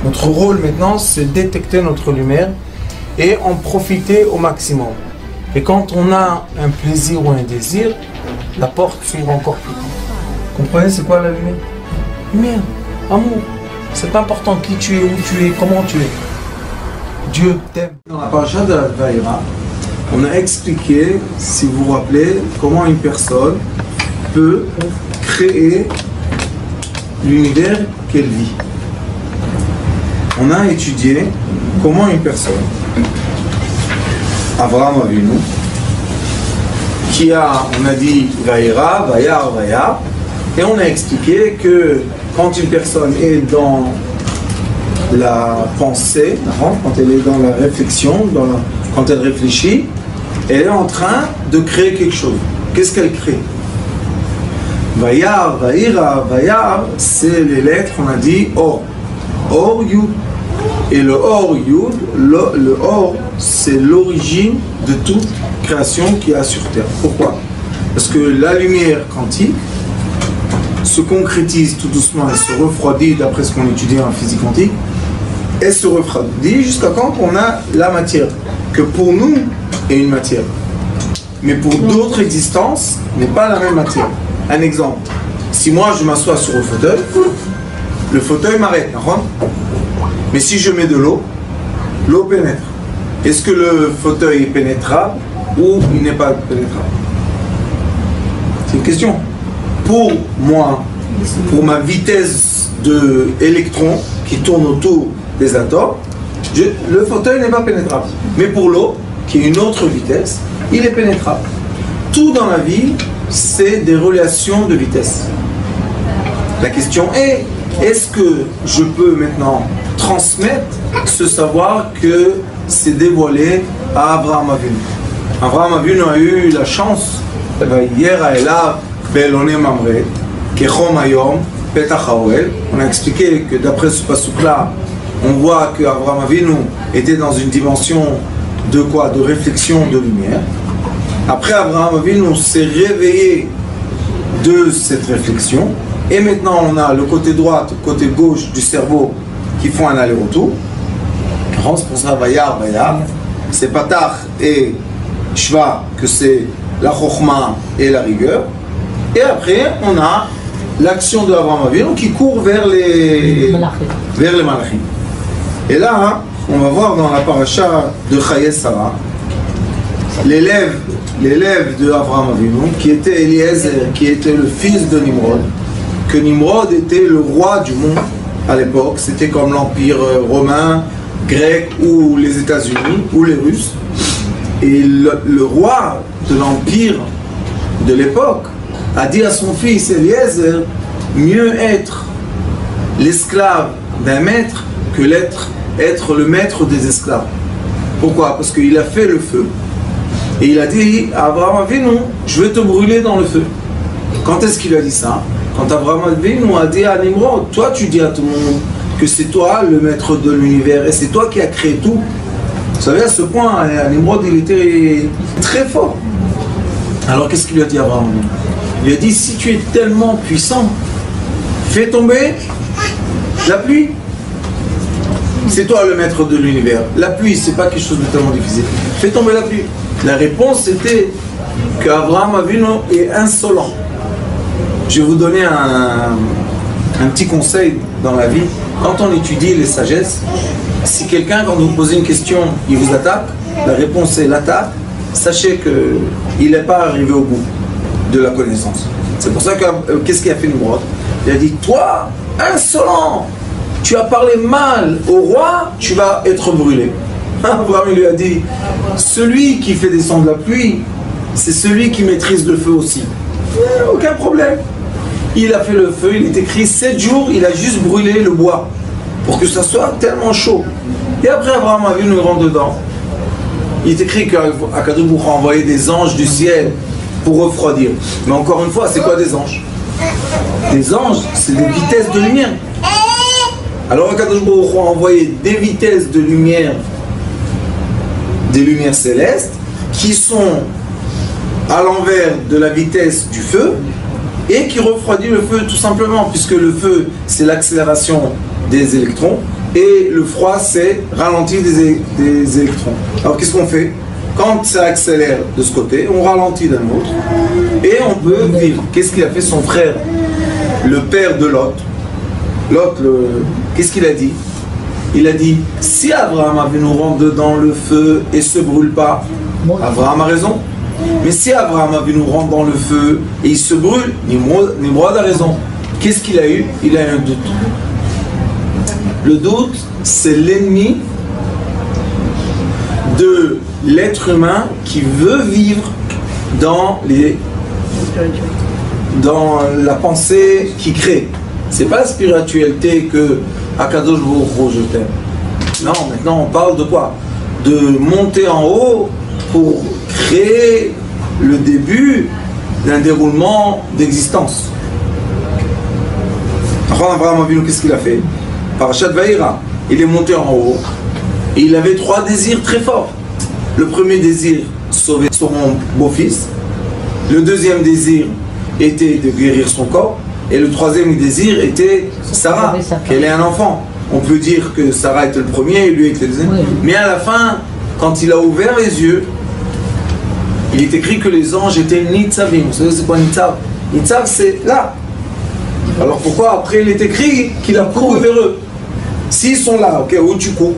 Notre rôle maintenant, c'est détecter notre lumière et en profiter au maximum. Et quand on a un plaisir ou un désir, la porte s'ouvre encore plus. Comprenez, c'est quoi la lumière? Lumière, amour. C'est pas important qui tu es, où tu es, comment tu es. Dieu t'aime. Dans la paracha de la Vaïra, on a expliqué, si vous vous rappelez, comment une personne peut créer l'univers qu'elle vit. On a étudié comment une personne, Abraham Avinu, qui a, on a dit Vaïra, Vayar, Vayar, et on a expliqué que quand une personne est dans la pensée, quand elle est dans la réflexion, quand elle réfléchit, elle est en train de créer quelque chose. Qu'est-ce qu'elle crée? Vayar, Vaïra, Vayar, c'est les lettres, on a dit Or. Or, Yud. Et le Or, Yud, le Or, c'est l'origine de toute création qu'il y a sur Terre. Pourquoi? Parce que la lumière quantique se concrétise tout doucement et se refroidit, d'après ce qu'on étudie en physique quantique, et se refroidit jusqu'à quand on a la matière, que pour nous est une matière. Mais pour d'autres existences, n'est pas la même matière. Un exemple, si moi je m'assois sur le fauteuil m'arrête, mais si je mets de l'eau pénètre. Est-ce que le fauteuil est pénétrable ou il n'est pas pénétrable? C'est une question. Pour moi, pour ma vitesse d'électrons qui tourne autour des atomes, le fauteuil n'est pas pénétrable. Mais pour l'eau, qui est une autre vitesse, il est pénétrable. Tout dans la vie, c'est des relations de vitesse. La question est, est-ce que je peux maintenant transmettre ce savoir que c'est dévoilé à Abraham Avinu? Abraham Avinu a eu la chance, hier à Elav, Beloné Mamre, Kechom Hayom, Petach Haoel. On a expliqué que d'après ce passouk-là, on voit que Abraham Avinu était dans une dimension de quoi? De réflexion, de lumière. Après, Abraham Avinu s'est réveillé de cette réflexion. Et maintenant, on a le côté droit, le côté gauche du cerveau qui font un aller-retour. C'est pour ça, Vayar, Vayar. C'est Patach et Shva, que c'est la Chokhma et la rigueur. Et après, on a l'action de Abraham Avinu qui court vers les Malachim. Et là, on va voir dans la paracha de Chayei Sarah, l'élève de Abraham Avinu, qui était Eliezer, qui était le fils de Nimrod, que Nimrod était le roi du monde à l'époque, c'était comme l'empire romain, grec ou les États-Unis ou les Russes. Et le roi de l'empire de l'époque a dit à son fils Eliezer, mieux être l'esclave d'un maître que être le maître des esclaves. Pourquoi? Parce qu'il a fait le feu. Et il a dit à Abraham Avinu, je vais te brûler dans le feu. Quand est-ce qu'il a dit ça? Quand Abraham Avinu a dit à Nimrod, toi tu dis à tout le monde que c'est toi le maître de l'univers et c'est toi qui as créé tout. Vous savez, à ce point, Nimrod il était très fort. Alors qu'est-ce qu'il lui a dit à Abraham Avinu? Il a dit, si tu es tellement puissant, fais tomber la pluie. C'est toi le maître de l'univers. La pluie, c'est pas quelque chose de tellement difficile. Fais tomber la pluie. La réponse était qu'Abraham Avinu est insolent. Je vais vous donner un petit conseil dans la vie. Quand on étudie les sagesses, si quelqu'un, quand vous posez une question, il vous attaque, la réponse est l'attaque, sachez qu'il n'est pas arrivé au bout de la connaissance. C'est pour ça que, qu'est-ce qu'il a fait Nimrod? Il a dit, toi, insolent, tu as parlé mal au roi, tu vas être brûlé. Abraham lui a dit, celui qui fait descendre la pluie, c'est celui qui maîtrise le feu aussi. Aucun problème. Il a fait le feu, il est écrit 7 jours, il a juste brûlé le bois pour que ça soit tellement chaud. Et après Abraham a vu une rentre dedans. Il est écrit qu'Akadosh Baruch Hu a envoyé des anges du ciel pour refroidir. Mais encore une fois, c'est quoi des anges? Des anges, c'est des vitesses de lumière. Alors Akadosh Baruch Hu a envoyé des vitesses de lumière, des lumières célestes, qui sont à l'envers de la vitesse du feu et qui refroidit le feu tout simplement, puisque le feu c'est l'accélération des électrons, et le froid, c'est ralentir des électrons. Alors qu'est-ce qu'on fait? Quand ça accélère de ce côté, on ralentit d'un autre, et on peut vivre. Qu'est-ce qu'il a fait son frère, le père de Lot? Lot, qu'est-ce qu'il a dit? Il a dit, si Abraham avait nous rentre dans le feu et se brûle pas, Abraham a raison. Mais si Abraham avait nous rentre dans le feu et il se brûle, Nimrod a raison. Qu'est-ce qu'il a eu? Il a eu un doute. Le doute, c'est l'ennemi de l'être humain qui veut vivre dans la pensée qui crée. C'est pas la spiritualité que Akadosh Baruch Hu, je t'aime. Non, maintenant on parle de quoi? De monter en haut pour créer le début d'un déroulement d'existence. Abraham Avinu, qu'est-ce qu'il a fait? Parashat Vayera, il est monté en haut et il avait 3 désirs très forts. Le premier désir, sauver son beau-fils. Le deuxième désir était de guérir son corps. Et le troisième désir était Sarah, qu'elle ait un enfant. On peut dire que Sarah était le premier et lui était le deuxième. Oui. Mais à la fin, quand il a ouvert les yeux, il est écrit que les anges étaient Nitzavim. Vous savez c'est quoi Nitzav? Nitzav c'est là. Alors pourquoi après il est écrit qu'il a couru vers eux? S'ils sont là, ok, où tu cours?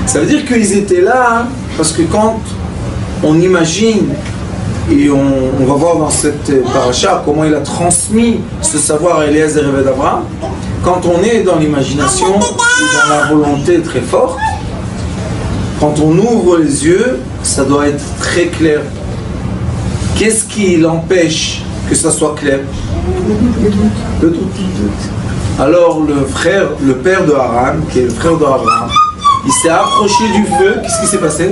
Ça veut dire qu'ils étaient là parce que quand on imagine, et on va voir dans cette paracha comment il a transmis ce savoir à Eliezer et d'Abraham. Quand on est dans l'imagination, dans la volonté très forte, quand on ouvre les yeux, ça doit être très clair. Qu'est-ce qui l'empêche que ça soit clair? Le doute. Alors le père de Haran, qui est le frère d'Abraham, il s'est approché du feu. Qu'est-ce qui s'est passé?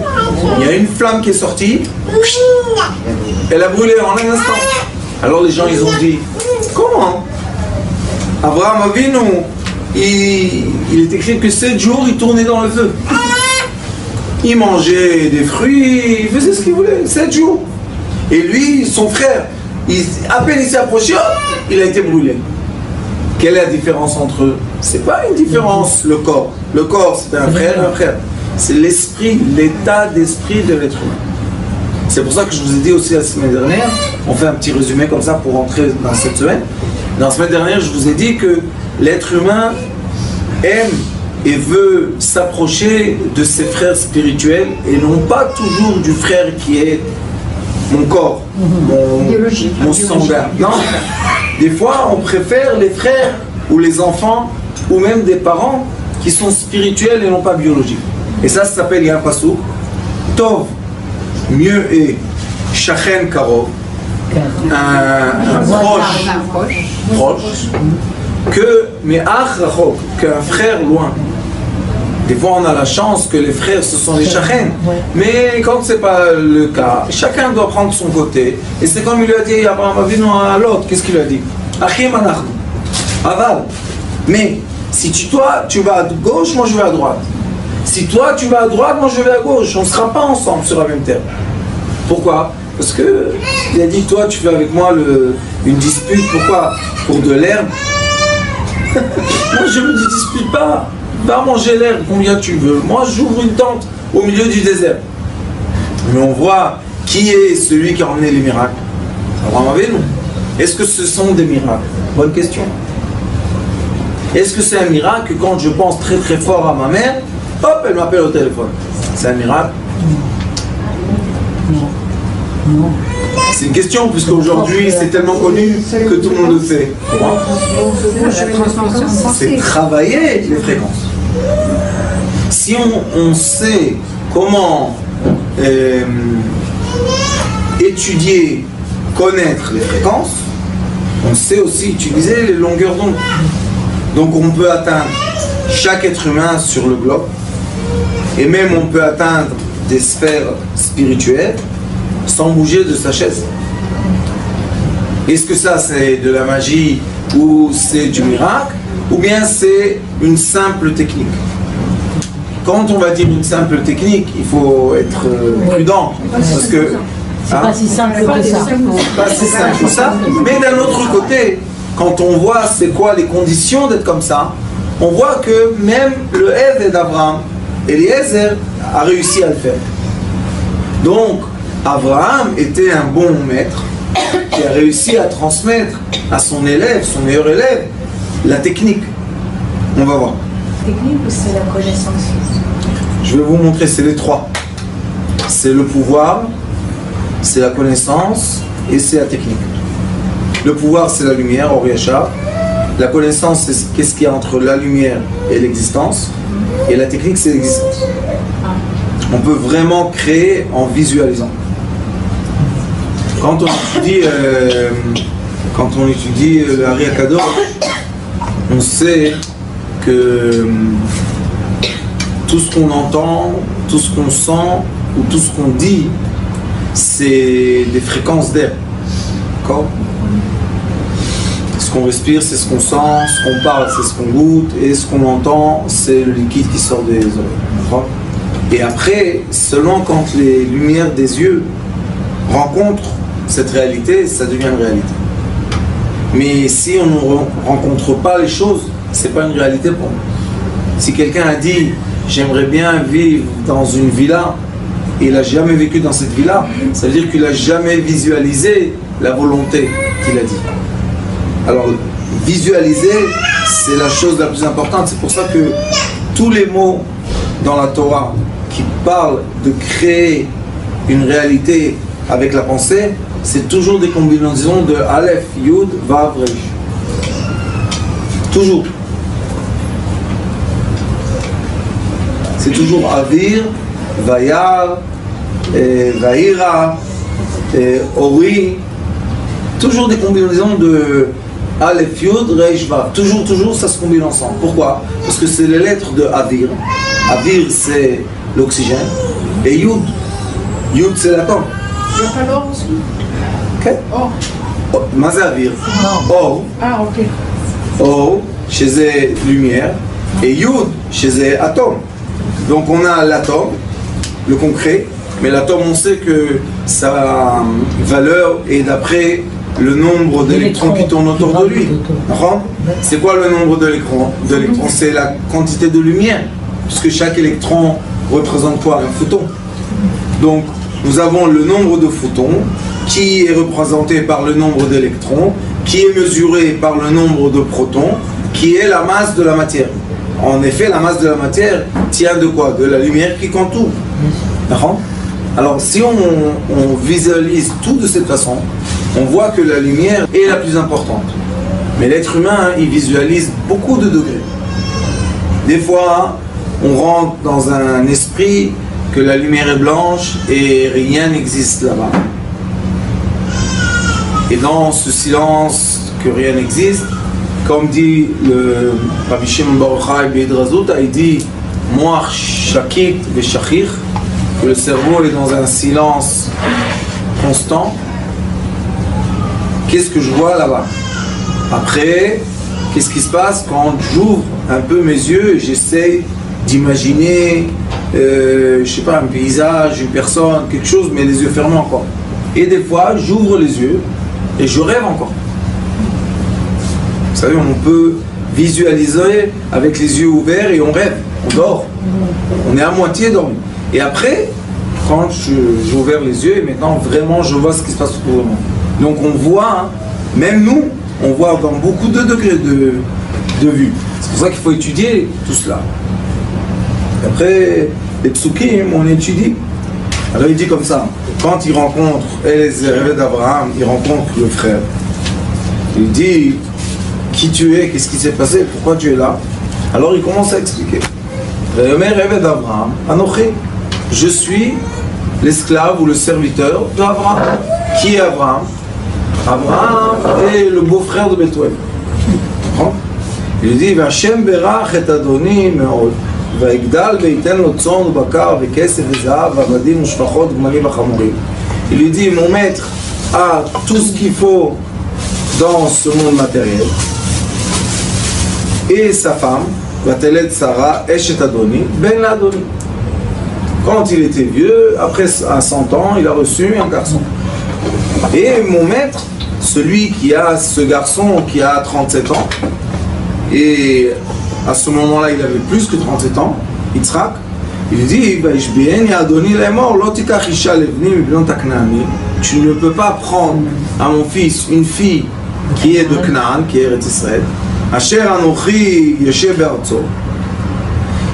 Il y a une flamme qui est sortie. Elle a brûlé en un instant. Alors les gens, ils ont dit, comment? Abraham Avinu, il est écrit que 7 jours, il tournait dans le feu. Il mangeait des fruits, il faisait ce qu'il voulait, 7 jours. Et lui, son frère, à peine il s'est approché, il a été brûlé. Quelle est la différence entre eux? C'est pas une différence, le corps. Le corps, c'est un frère. C'est l'esprit, l'état d'esprit de l'être humain. C'est pour ça que je vous ai dit aussi la semaine dernière, on fait un petit résumé comme ça pour rentrer dans cette semaine. Dans la semaine dernière, je vous ai dit que l'être humain aime et veut s'approcher de ses frères spirituels et non pas toujours du frère qui est mon corps, mon sanguin. Non, des fois on préfère les frères ou les enfants ou même des parents qui sont spirituels et non pas biologiques. Et ça s'appelle, il y a un passouk, Tov, mieux est Shachen Karov, un proche, que Me'ach Rachok, qu'un frère loin. Des fois on a la chance que les frères ce sont les Shachen, mais quand c'est pas le cas, chacun doit prendre son côté. Et c'est comme il lui a dit Abraham Avinu à l'autre, qu'est-ce qu'il a dit? Achim anachnu, aval. Mais si toi tu vas à gauche, moi je vais à droite. Si toi tu vas à droite, moi je vais à gauche. On ne sera pas ensemble sur la même terre. Pourquoi? Parce que il a dit toi tu fais avec moi une dispute. Pourquoi? Pour de l'herbe. Moi je me dispute pas. Va manger l'herbe combien tu veux. Moi j'ouvre une tente au milieu du désert. Mais on voit qui est celui qui a emmené les miracles. Abraham Avinu. Est-ce que ce sont des miracles? Bonne question. Est-ce que c'est un miracle quand je pense très très fort à ma mère, hop, elle m'appelle au téléphone? C'est un miracle? Non. C'est une question, puisque aujourd'hui c'est tellement connu que tout le monde le sait. C'est travailler les fréquences. Si on sait comment étudier, connaître les fréquences, on sait aussi utiliser les longueurs d'onde. Donc on peut atteindre chaque être humain sur le globe, et même on peut atteindre des sphères spirituelles sans bouger de sa chaise. Est-ce que ça c'est de la magie ou c'est du miracle ou bien c'est une simple technique? Quand on va dire une simple technique, il faut être prudent parce que c'est pas si simple que ça. Pas si simple que ça. Mais d'un autre côté, quand on voit c'est quoi les conditions d'être comme ça, on voit que même le Eved d'Abraham, Eliezer, a réussi à le faire. Donc, Abraham était un bon maître qui a réussi à transmettre à son élève, son meilleur élève, la technique. On va voir. Technique ou c'est la connaissance? Je vais vous montrer, c'est les trois. C'est le pouvoir, c'est la connaissance et c'est la technique. Le pouvoir, c'est la lumière, Or Yachar. La connaissance, c'est qu'est-ce qu'il y a entre la lumière et l'existence. Et la technique, c'est l'existence. On peut vraiment créer en visualisant. Quand on étudie le Ari Akadosh, on sait que tout ce qu'on entend, tout ce qu'on sent ou tout ce qu'on dit, c'est des fréquences d'air. D'accord ? Ce qu'on respire, c'est ce qu'on sent, ce qu'on parle, c'est ce qu'on goûte, et ce qu'on entend, c'est le liquide qui sort des oreilles. Et après, seulement quand les lumières des yeux rencontrent cette réalité, ça devient une réalité. Mais si on ne rencontre pas les choses, c'est pas une réalité pour nous. Si quelqu'un a dit « j'aimerais bien vivre dans une villa », et il n'a jamais vécu dans cette villa, ça veut dire qu'il n'a jamais visualisé la volonté qu'il a dit. Alors, visualiser, c'est la chose la plus importante. C'est pour ça que tous les mots dans la Torah qui parlent de créer une réalité avec la pensée, c'est toujours des combinaisons de Aleph, Yud, Vav, Reish. Toujours. C'est toujours Avir, Vayar, Vaïra, Ori. Toujours des combinaisons de Aleph, Yud, Reish, Vav. Toujours, ça se combine ensemble. Pourquoi? Parce que c'est les lettres de Avir. Avir, c'est l'oxygène. Et Yud, c'est l'atome. Il n'y a pas l'or aussi? Ok. Or. Mazé Avir. Or. Ah, ok. Or, chez les lumières. Et Yud, chez les atomes. Donc on a l'atome, le concret. Mais l'atome, on sait que sa valeur est d'après le nombre d'électrons qui tournent autour de lui. C'est quoi le nombre d'électrons? C'est la quantité de lumière, puisque chaque électron représente quoi? Un photon. Donc nous avons le nombre de photons qui est représenté par le nombre d'électrons, qui est mesuré par le nombre de protons, qui est la masse de la matière. En effet, la masse de la matière tient de quoi? De la lumière qui contourne. Alors si on visualise tout de cette façon, on voit que la lumière est la plus importante. Mais l'être humain, il visualise beaucoup de degrés. Des fois, on rentre dans un esprit que la lumière est blanche et rien n'existe là-bas. Et dans ce silence que rien n'existe, comme dit le Rabbi Shimon Bar Yochai B'Idrazut, il dit Moach Shakit Veshachir, que le cerveau est dans un silence constant. Qu'est-ce que je vois là-bas? Après, qu'est-ce qui se passe quand j'ouvre un peu mes yeux et j'essaie d'imaginer, je sais pas, un paysage, une personne, quelque chose, mais les yeux fermés encore. Et des fois, j'ouvre les yeux et je rêve encore. Vous savez, on peut visualiser avec les yeux ouverts et on rêve, on dort. On est à moitié dormi. Et après, quand j'ai ouvert les yeux, et maintenant vraiment je vois ce qui se passe autour de moi. Donc on voit, même nous, on voit dans beaucoup de degrés de vue. C'est pour ça qu'il faut étudier tout cela. Et après, les psukim, on étudie. Alors il dit comme ça, quand il rencontre Eliezer d'Abraham, il rencontre le frère. Il dit, qui tu es, qu'est-ce qui s'est passé, pourquoi tu es là? Alors il commence à expliquer. d'Abraham, Anochi, je suis l'esclave ou le serviteur d'Abraham. Qui est Abraham? Abraham est le beau-frère de Bethuel. Il dit, V'Hashem berach et Adoni me'od, v'yigdal ve'yiten lo tzon u'bakar ve'kesef ve'zahav v'avadim u'shfachot v'gmalim v'chamorim. Il lui dit, mon maître a tout ce qu'il faut dans ce monde matériel. Et sa femme, Vatelet Sarah, Eshet Adoni, Ben l'Adoni. Quand il était vieux, après à 100 ans, il a reçu un garçon. Et mon maître, celui qui a ce garçon qui a 37 ans, et À ce moment-là, il avait plus que 37 ans, Yitzhak. Il dit, tu ne peux pas prendre à mon fils une fille qui est de Canaan, qui est Eretz Israël. Asher anochi yeshev be'artzo.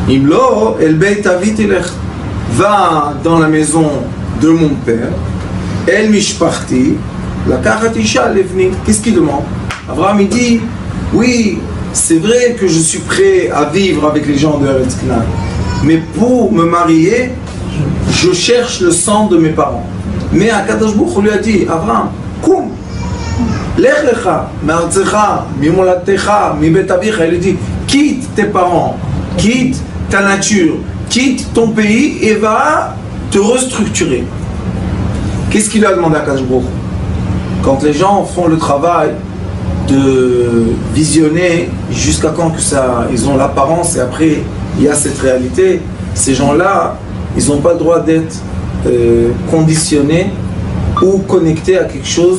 Imlo el beit avi tilech. Va dans la maison de mon père. El mishpachti lakachat isha levni. Qu'est-ce qu'il demande? Abraham il dit, oui, c'est vrai que je suis prêt à vivre avec les gens de Eretz Canaan. Mais pour me marier, je cherche le sang de mes parents. Mais Akadosh Baruch Hu lui a dit, Abraham, koum, lech lecha, me'artzecha, mimolatecha, mibet avicha. Il lui dit, quitte tes parents, quitte ta nature, quitte ton pays et va te restructurer. Qu'est-ce qu'il a demandé à Akadosh Baruch Hu? Quand les gens font le travail de visionner jusqu'à quand que ça, ils ont l'apparence et après il y a cette réalité, ces gens-là, ils n'ont pas le droit d'être conditionnés ou connectés à quelque chose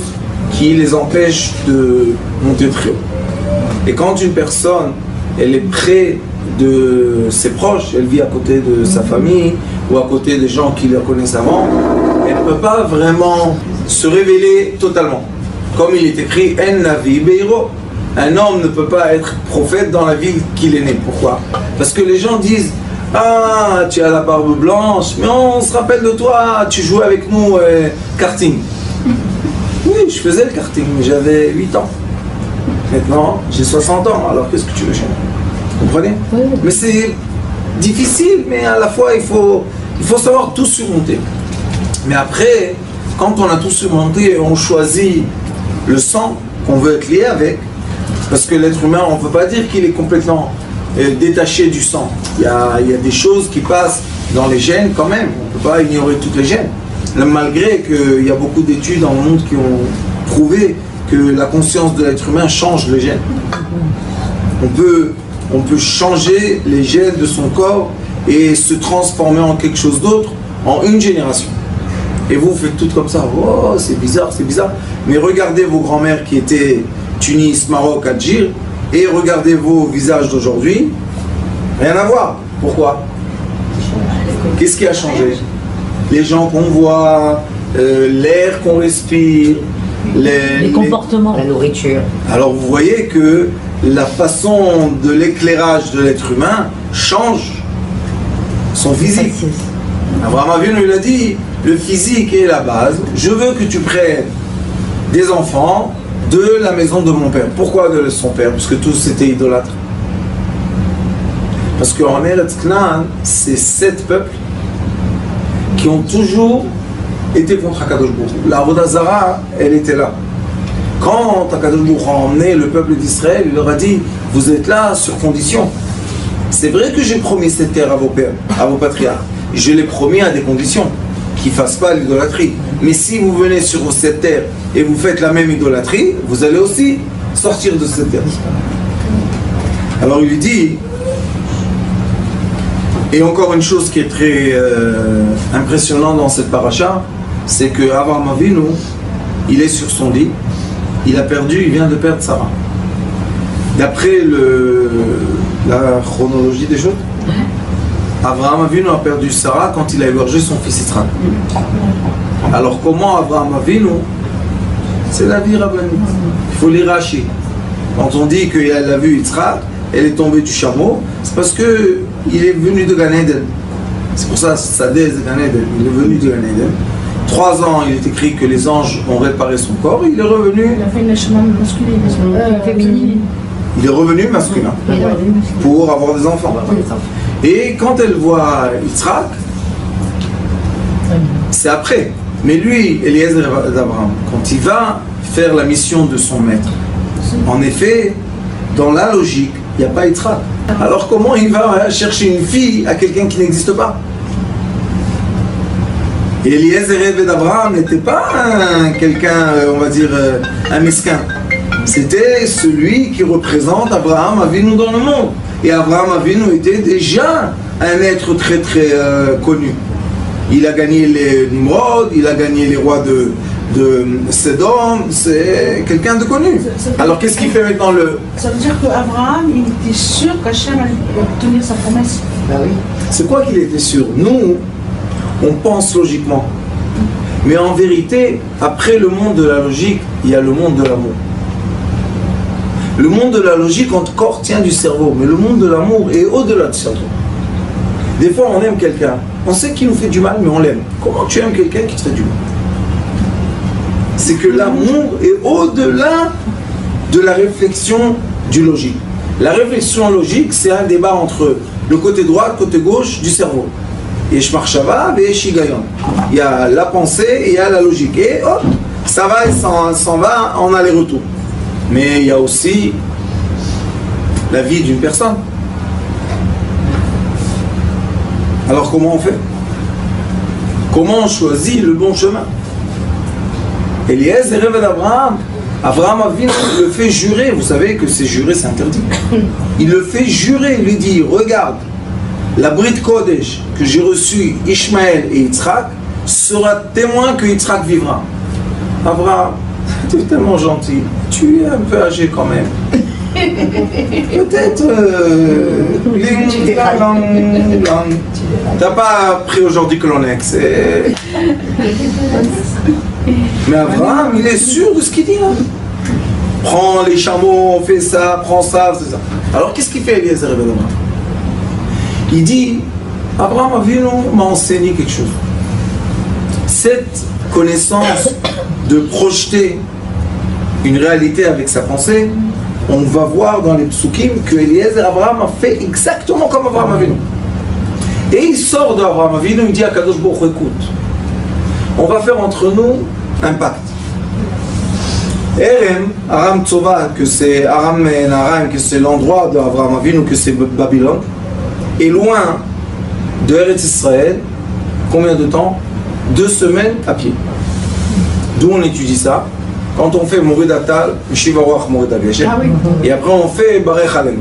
qui les empêche de monter très haut. Et quand une personne, elle est près de ses proches, elle vit à côté de sa famille ou à côté des gens qui la connaissent avant, elle ne peut pas vraiment se révéler totalement. Comme il est écrit, En Navi Beiro. Un homme ne peut pas être prophète dans la ville qu'il est né. Pourquoi? Parce que les gens disent, ah, tu as la barbe blanche, mais on se rappelle de toi, tu jouais avec nous karting. Oui, je faisais le karting, mais j'avais 8 ans. Maintenant, j'ai 60 ans, alors qu'est-ce que tu veux changer? Vous comprenez? Oui. Mais c'est difficile, mais à la fois, il faut savoir tout surmonter. Mais après, quand on a tout surmonté, on choisit le sang qu'on veut être lié avec, parce que l'être humain, on ne peut pas dire qu'il est complètement détaché du sang. Il y a des choses qui passent dans les gènes quand même, on ne peut pas ignorer toutes les gènes. Malgré qu'il y a beaucoup d'études dans le monde qui ont prouvé que la conscience de l'être humain change les gènes. On peut changer les gènes de son corps et se transformer en quelque chose d'autre en une génération. Et vous faites tout comme ça, oh c'est bizarre, mais regardez vos grands-mères qui étaient Tunis, Maroc, Algérie, et regardez vos visages d'aujourd'hui, rien à voir. Pourquoi? Qu'est-ce qui a changé? Les gens qu'on voit, l'air qu'on respire, les comportements, la nourriture. Alors vous voyez que la façon de l'éclairage de l'être humain change son physique. Abraham Avinu lui a dit, le physique est la base, je veux que tu prennes des enfants de la maison de mon père. Pourquoi de son père? Parce que tous étaient idolâtres. Parce qu'en Eretz Canaan, c'est 7 peuples qui ont toujours été contre Akadosh Baruch Hu. La Avodah Zara, elle était là. Quand Akadosh Baruch Hu a emmené le peuple d'Israël, il leur a dit, vous êtes là sur condition. C'est vrai que j'ai promis cette terre à vos pères, à vos patriarches. Je l'ai promis à des conditions, qu'ils ne fassent pas l'idolâtrie. Mais si vous venez sur cette terre et vous faites la même idolâtrie, vous allez aussi sortir de cette terre. Alors il lui dit, et encore une chose qui est très impressionnante dans cette paracha, c'est que Avraham Avinu, il est sur son lit, il vient de perdre Sarah. D'après la chronologie des choses, Avraham Avinu a perdu Sarah quand il a égorgé son fils Yitzhak. Alors comment Avraham Avinu, c'est la vie rabbinique, il faut lire Rashi. Quand on dit qu'elle a vu Yitzhak, elle est tombée du chameau, c'est parce que il est venu de Gan Eden. C'est pour ça, Sadeh de Gan Eden. Il est venu de Gan Eden. 3 ans, il est écrit que les anges ont réparé son corps. Il est revenu. Il a fait une chemin masculin, féminin. Il est revenu masculin pour avoir des enfants. Et quand elle voit Yitzhak, c'est après. Mais lui, Eliezer d'Abraham, quand il va faire la mission de son maître, en effet, dans la logique, il n'y a pas Yitzhak. Alors comment il va chercher une fille à quelqu'un qui n'existe pas? Et Eliezer d'Abraham n'était pas quelqu'un, on va dire, un mesquin. C'était celui qui représente Abraham Avinu dans le monde. Et Abraham Avinu était déjà un être très très connu. Il a gagné les Nimrod, il a gagné les rois de Sédom, c'est quelqu'un de connu. Alors qu'est-ce qu'il fait maintenant Ça veut dire qu'Abraham, il était sûr qu'Hachem allait tenir sa promesse. Ben oui. C'est quoi qu'il était sûr? Nous, on pense logiquement. Mais en vérité, après le monde de la logique, il y a le monde de l'amour. Le monde de la logique encore tient du cerveau, mais le monde de l'amour est au-delà du cerveau. Des fois, on aime quelqu'un. On sait qu'il nous fait du mal, mais on l'aime. Comment tu aimes quelqu'un qui te fait du mal? C'est que l'amour est au-delà de la réflexion du logique. La réflexion logique, c'est un débat entre le côté droit, le côté gauche du cerveau. Yesh marshava et yesh higayon. Il y a la pensée et il y a la logique. Et hop, ça va et s'en va en aller-retour. Mais il y a aussi la vie d'une personne. Alors comment on fait? Comment on choisit le bon chemin? Eliezer rêve d'Abraham. Abraham Avinu le fait jurer. Vous savez que c'est jurer, c'est interdit. Il le fait jurer, il lui dit, regarde, la Brit Kodesh que j'ai reçue, Ishmaël et Yitzhak, sera témoin que Yitzhak vivra. Abraham, tu es tellement gentil, tu es un peu âgé quand même. Peut-être t'as pas pris aujourd'hui que l'on est. Mais Abraham, il est sûr de ce qu'il dit là. Prends les chameaux, fais ça, prends ça, c'est ça. Alors qu'est-ce qu'il fait Eliezer ben Abraham? Il dit, Abraham Avinu m'a enseigné quelque chose. Cette connaissance de projeter une réalité avec sa pensée, on va voir dans les psukim que Eliezer Abraham a fait exactement comme Abraham Avinu. Et il sort d'Abraham Avinu, il dit à Kadosh Baruch Hu, écoute, on va faire entre nous un pacte. Erem, Aram Tzova, que c'est Aram Naharaim, que c'est l'endroit d'Abraham Avinu, que c'est Babylone, est loin de Eretz Israël, combien de temps? 2 semaines à pied. D'où on étudie ça? Quand on fait Morid Atal, Shiva Ruach Morid Ageshem, et après on fait Barech Alenu.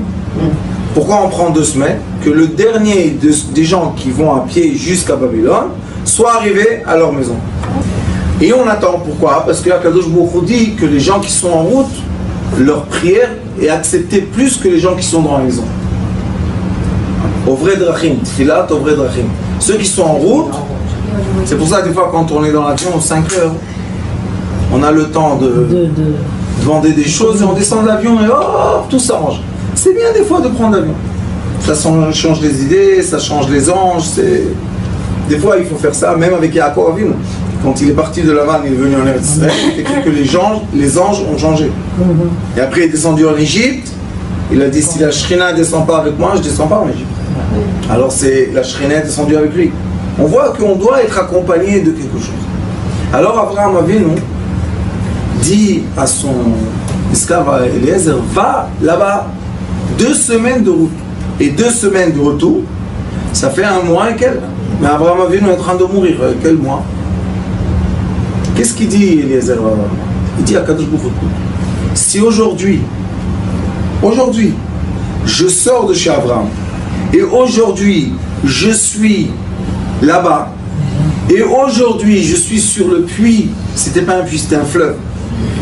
Pourquoi on prend 2 semaines? Que le dernier des gens qui vont à pied jusqu'à Babylone soit arrivé à leur maison. Et on attend. Pourquoi? Parce que Akadosh Baruch Hu dit que les gens qui sont en route, leur prière est acceptée plus que les gens qui sont dans la maison. Ovrei Drachim, Tfilat Ovrei Drachim. Ceux qui sont en route, c'est pour ça des fois quand on est dans l'avion 5 heures, on a le temps de demander des choses et on descend de l'avion et oh, tout s'arrange. C'est bien des fois de prendre l'avion. Ça change les idées, ça change les anges. Des fois il faut faire ça, même avec Yaakov Avinu. Quand il est parti de Lavan, il est venu en Eretz Israël, il est écrit que les anges ont changé. Et après il est descendu en Égypte, il a dit si la Shrina ne descend pas avec moi, je ne descends pas en Égypte. Alors c'est la Shrina est descendue avec lui. On voit qu'on doit être accompagné de quelque chose. Alors Abraham Avinu dit à son esclave Eliezer, va là-bas, 2 semaines de route et 2 semaines de retour, ça fait 1 mois et quelques. Mais Abraham Avinu est en train de mourir, quel mois? Qu'est-ce qu'il dit Eliezer? Il dit à Kadosh Baruch Hu, si aujourd'hui, je sors de chez Abraham, et aujourd'hui, je suis là-bas, et aujourd'hui, je suis sur le puits, c'était pas un puits, c'était un fleuve,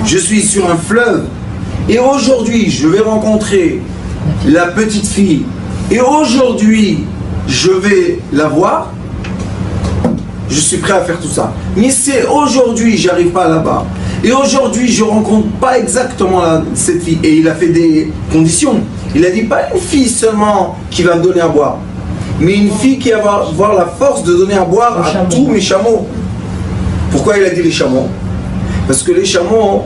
je suis sur un fleuve, et aujourd'hui, je vais rencontrer la petite fille, et aujourd'hui, je vais la voir, je suis prêt à faire tout ça. Mais si aujourd'hui, j'arrive pas là-bas, et aujourd'hui, je rencontre pas exactement cette fille, et il a fait des conditions. Il a dit pas une fille seulement qui va me donner à boire, mais une fille qui va avoir la force de donner à boire à tous mes chameaux. Pourquoi il a dit les chameaux? Parce que les chameaux,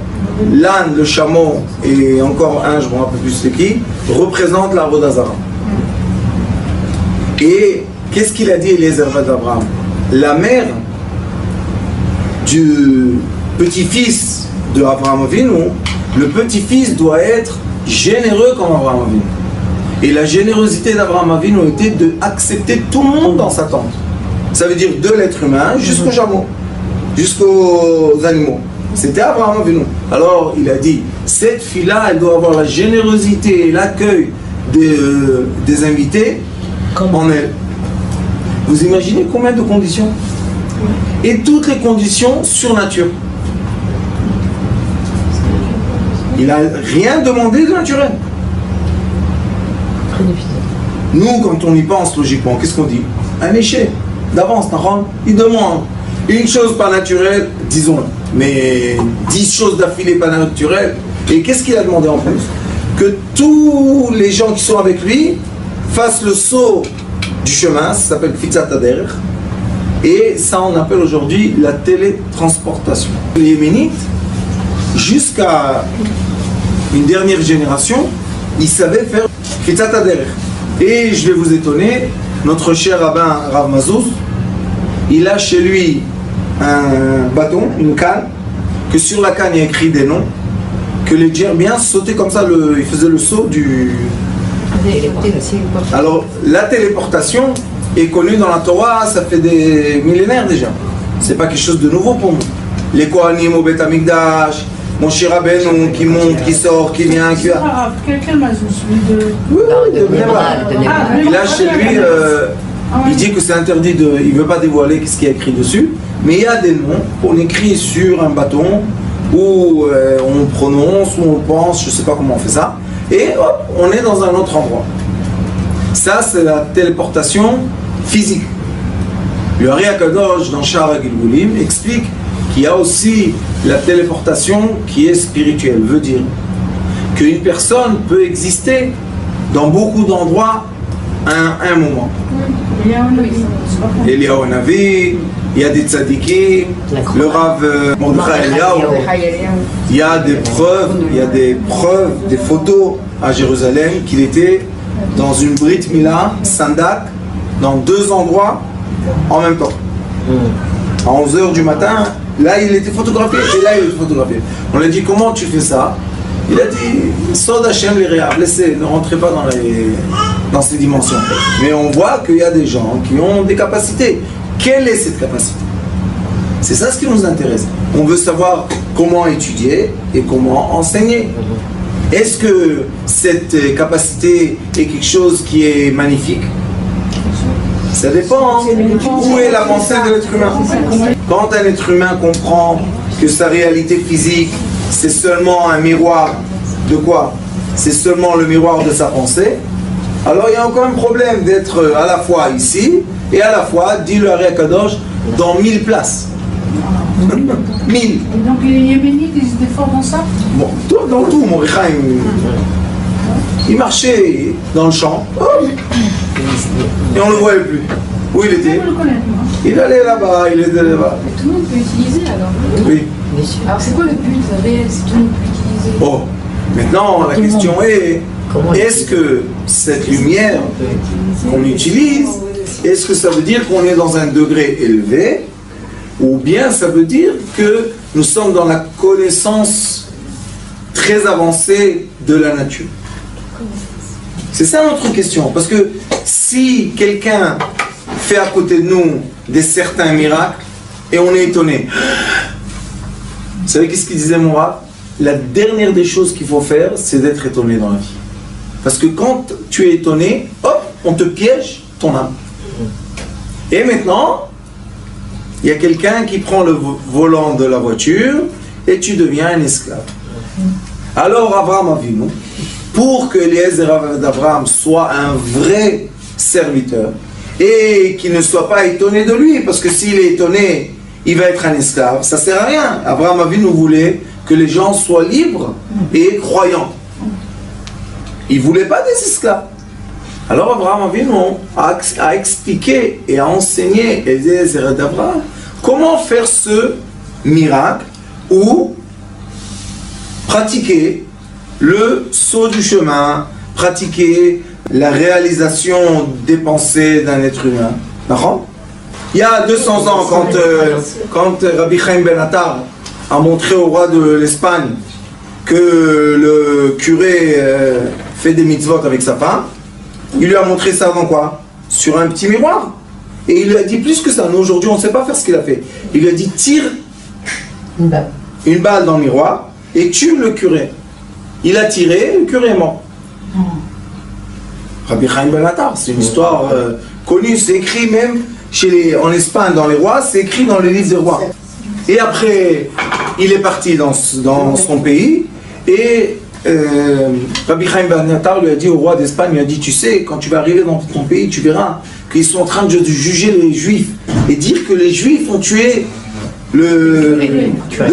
l'âne, le chameau, et encore un, je me rappelle plus c'est qui, représentent la Vodazara. Et qu'est-ce qu'il a dit Eliezer d'Abraham? La mère du petit-fils de Abraham Avinu, le petit-fils doit être généreux comme Abraham Avinu. Et la générosité d'Abraham Avinu était d'accepter tout le monde dans sa tente. Ça veut dire de l'être humain jusqu'aux chameaux, jusqu'aux animaux. C'était Abraham Avinu. Alors il a dit, cette fille-là, elle doit avoir la générosité et l'accueil des invités en elle. Vous imaginez combien de conditions? Et toutes les conditions sur nature. Il n'a rien demandé de naturel. Très difficile. Nous, quand on y pense logiquement, qu'est-ce qu'on dit? Un échec d'avance, il demande une chose pas naturelle, disons, mais 10 choses d'affilée pas naturelles. Et qu'est-ce qu'il a demandé en plus? Que tous les gens qui sont avec lui fassent le saut du chemin, ça s'appelle Kfitzat Haderech, et ça on appelle aujourd'hui la télétransportation. Les Yéménites, jusqu'à une dernière génération, ils savaient faire Kfitzat Haderech. Et je vais vous étonner, notre cher rabbin Rav Mazouz, il a chez lui un bâton, une canne, que sur la canne il y a écrit des noms, que les Djerbiens sautaient comme ça, ils faisaient le saut du... Alors, la téléportation est connue dans la Torah, ça fait des millénaires déjà. C'est pas quelque chose de nouveau pour nous. Les Kohanim au Beth Amikdash, Moshe Rabbeinu qui monte, qui sort, qui vient, qui va. Quel Mazouz? Oui, de Bnei Brak. Il a chez lui, il dit que c'est interdit de... Il veut pas dévoiler ce qui est écrit dessus, mais il y a des noms qu'on écrit sur un bâton, où on prononce, où on pense, je sais pas comment on fait ça, et hop, on est dans un autre endroit. Ça, c'est la téléportation physique. Le Ari HaKadosh, dans Sha'ar HaGilgulim, explique qu'il y a aussi la téléportation qui est spirituelle. Veut dire qu'une personne peut exister dans beaucoup d'endroits à un moment. Eliyahu Navi, il y a des tzadikim, le Rav Mordechai Eliyahu, il y a des preuves, des photos à Jérusalem qu'il était dans une Brit Mila, Sandak, dans 2 endroits en même temps. À 11h du matin, là il était photographié et là il était photographié. On lui a dit comment tu fais ça? Il a dit Sod Hashem les réa, laissez, ne rentrez pas dans ces dimensions. Mais on voit qu'il y a des gens qui ont des capacités. Quelle est cette capacité? C'est ça ce qui nous intéresse. On veut savoir comment étudier et comment enseigner. Est-ce que cette capacité est quelque chose qui est magnifique? Ça dépend. Où est la pensée de l'être humain? Quand un être humain comprend que sa réalité physique, c'est seulement un miroir de quoi? C'est seulement le miroir de sa pensée. Alors il y a encore un problème d'être à la fois ici et à la fois, dit le Ari HaKadosh, dans 1000 places. 1000. Et donc les Yéménites, ils étaient forts dans ça? Bon, dans tout, Mordechai, il marchait dans le champ, et on ne le voyait plus. Où il était? Il allait là-bas, il était là-bas. Tout le monde peut utiliser alors? Oui. Alors c'est quoi le but réel si tout le monde peut utiliser? Oh, maintenant la question est, est-ce que cette lumière qu'on utilise, est-ce que ça veut dire qu'on est dans un degré élevé, ou bien ça veut dire que nous sommes dans la connaissance très avancée de la nature? C'est ça notre question, parce que si quelqu'un fait à côté de nous certains miracles, et on est étonné. Vous savez qu'est-ce qu'il disait mon Rav? La dernière des choses qu'il faut faire, c'est d'être étonné dans la vie. Parce que quand tu es étonné, hop, on te piège ton âme. Et maintenant, il y a quelqu'un qui prend le volant de la voiture et tu deviens un esclave. Alors Abraham Avinu, pour que Eliezer d'Abraham soit un vrai serviteur et qu'il ne soit pas étonné de lui, parce que s'il est étonné, il va être un esclave, ça ne sert à rien. Abraham Avinu voulait que les gens soient libres et croyants. Il ne voulait pas des esclaves. Alors Abraham Avinu a expliqué et a enseigné Eliezer d'Abraham comment faire ce miracle ou pratiquer le saut du chemin, pratiquer la réalisation des d'un être humain. D'accord? Il y a 200 ans, quand Rabbi Chaim Ben Attar a montré au roi de l'Espagne que le curé fait des mitzvot avec sa femme, il lui a montré ça avant quoi? Sur un petit miroir. Et il lui a dit plus que ça. Nous aujourd'hui on ne sait pas faire ce qu'il a fait. Il lui a dit tire une balle dans le miroir et tue le curé. Il a tiré, le curé est mort. Rabbi Chaim Ben Attar, c'est une histoire connue, c'est écrit même en Espagne, dans les rois, c'est écrit dans les livres des rois. Et après, il est parti dans son pays, Et Rabbi Chaim Ben Attar lui a dit au roi d'Espagne, il a dit, tu sais, quand tu vas arriver dans ton pays, tu verras qu'ils sont en train de juger les Juifs et dire que les Juifs ont tué le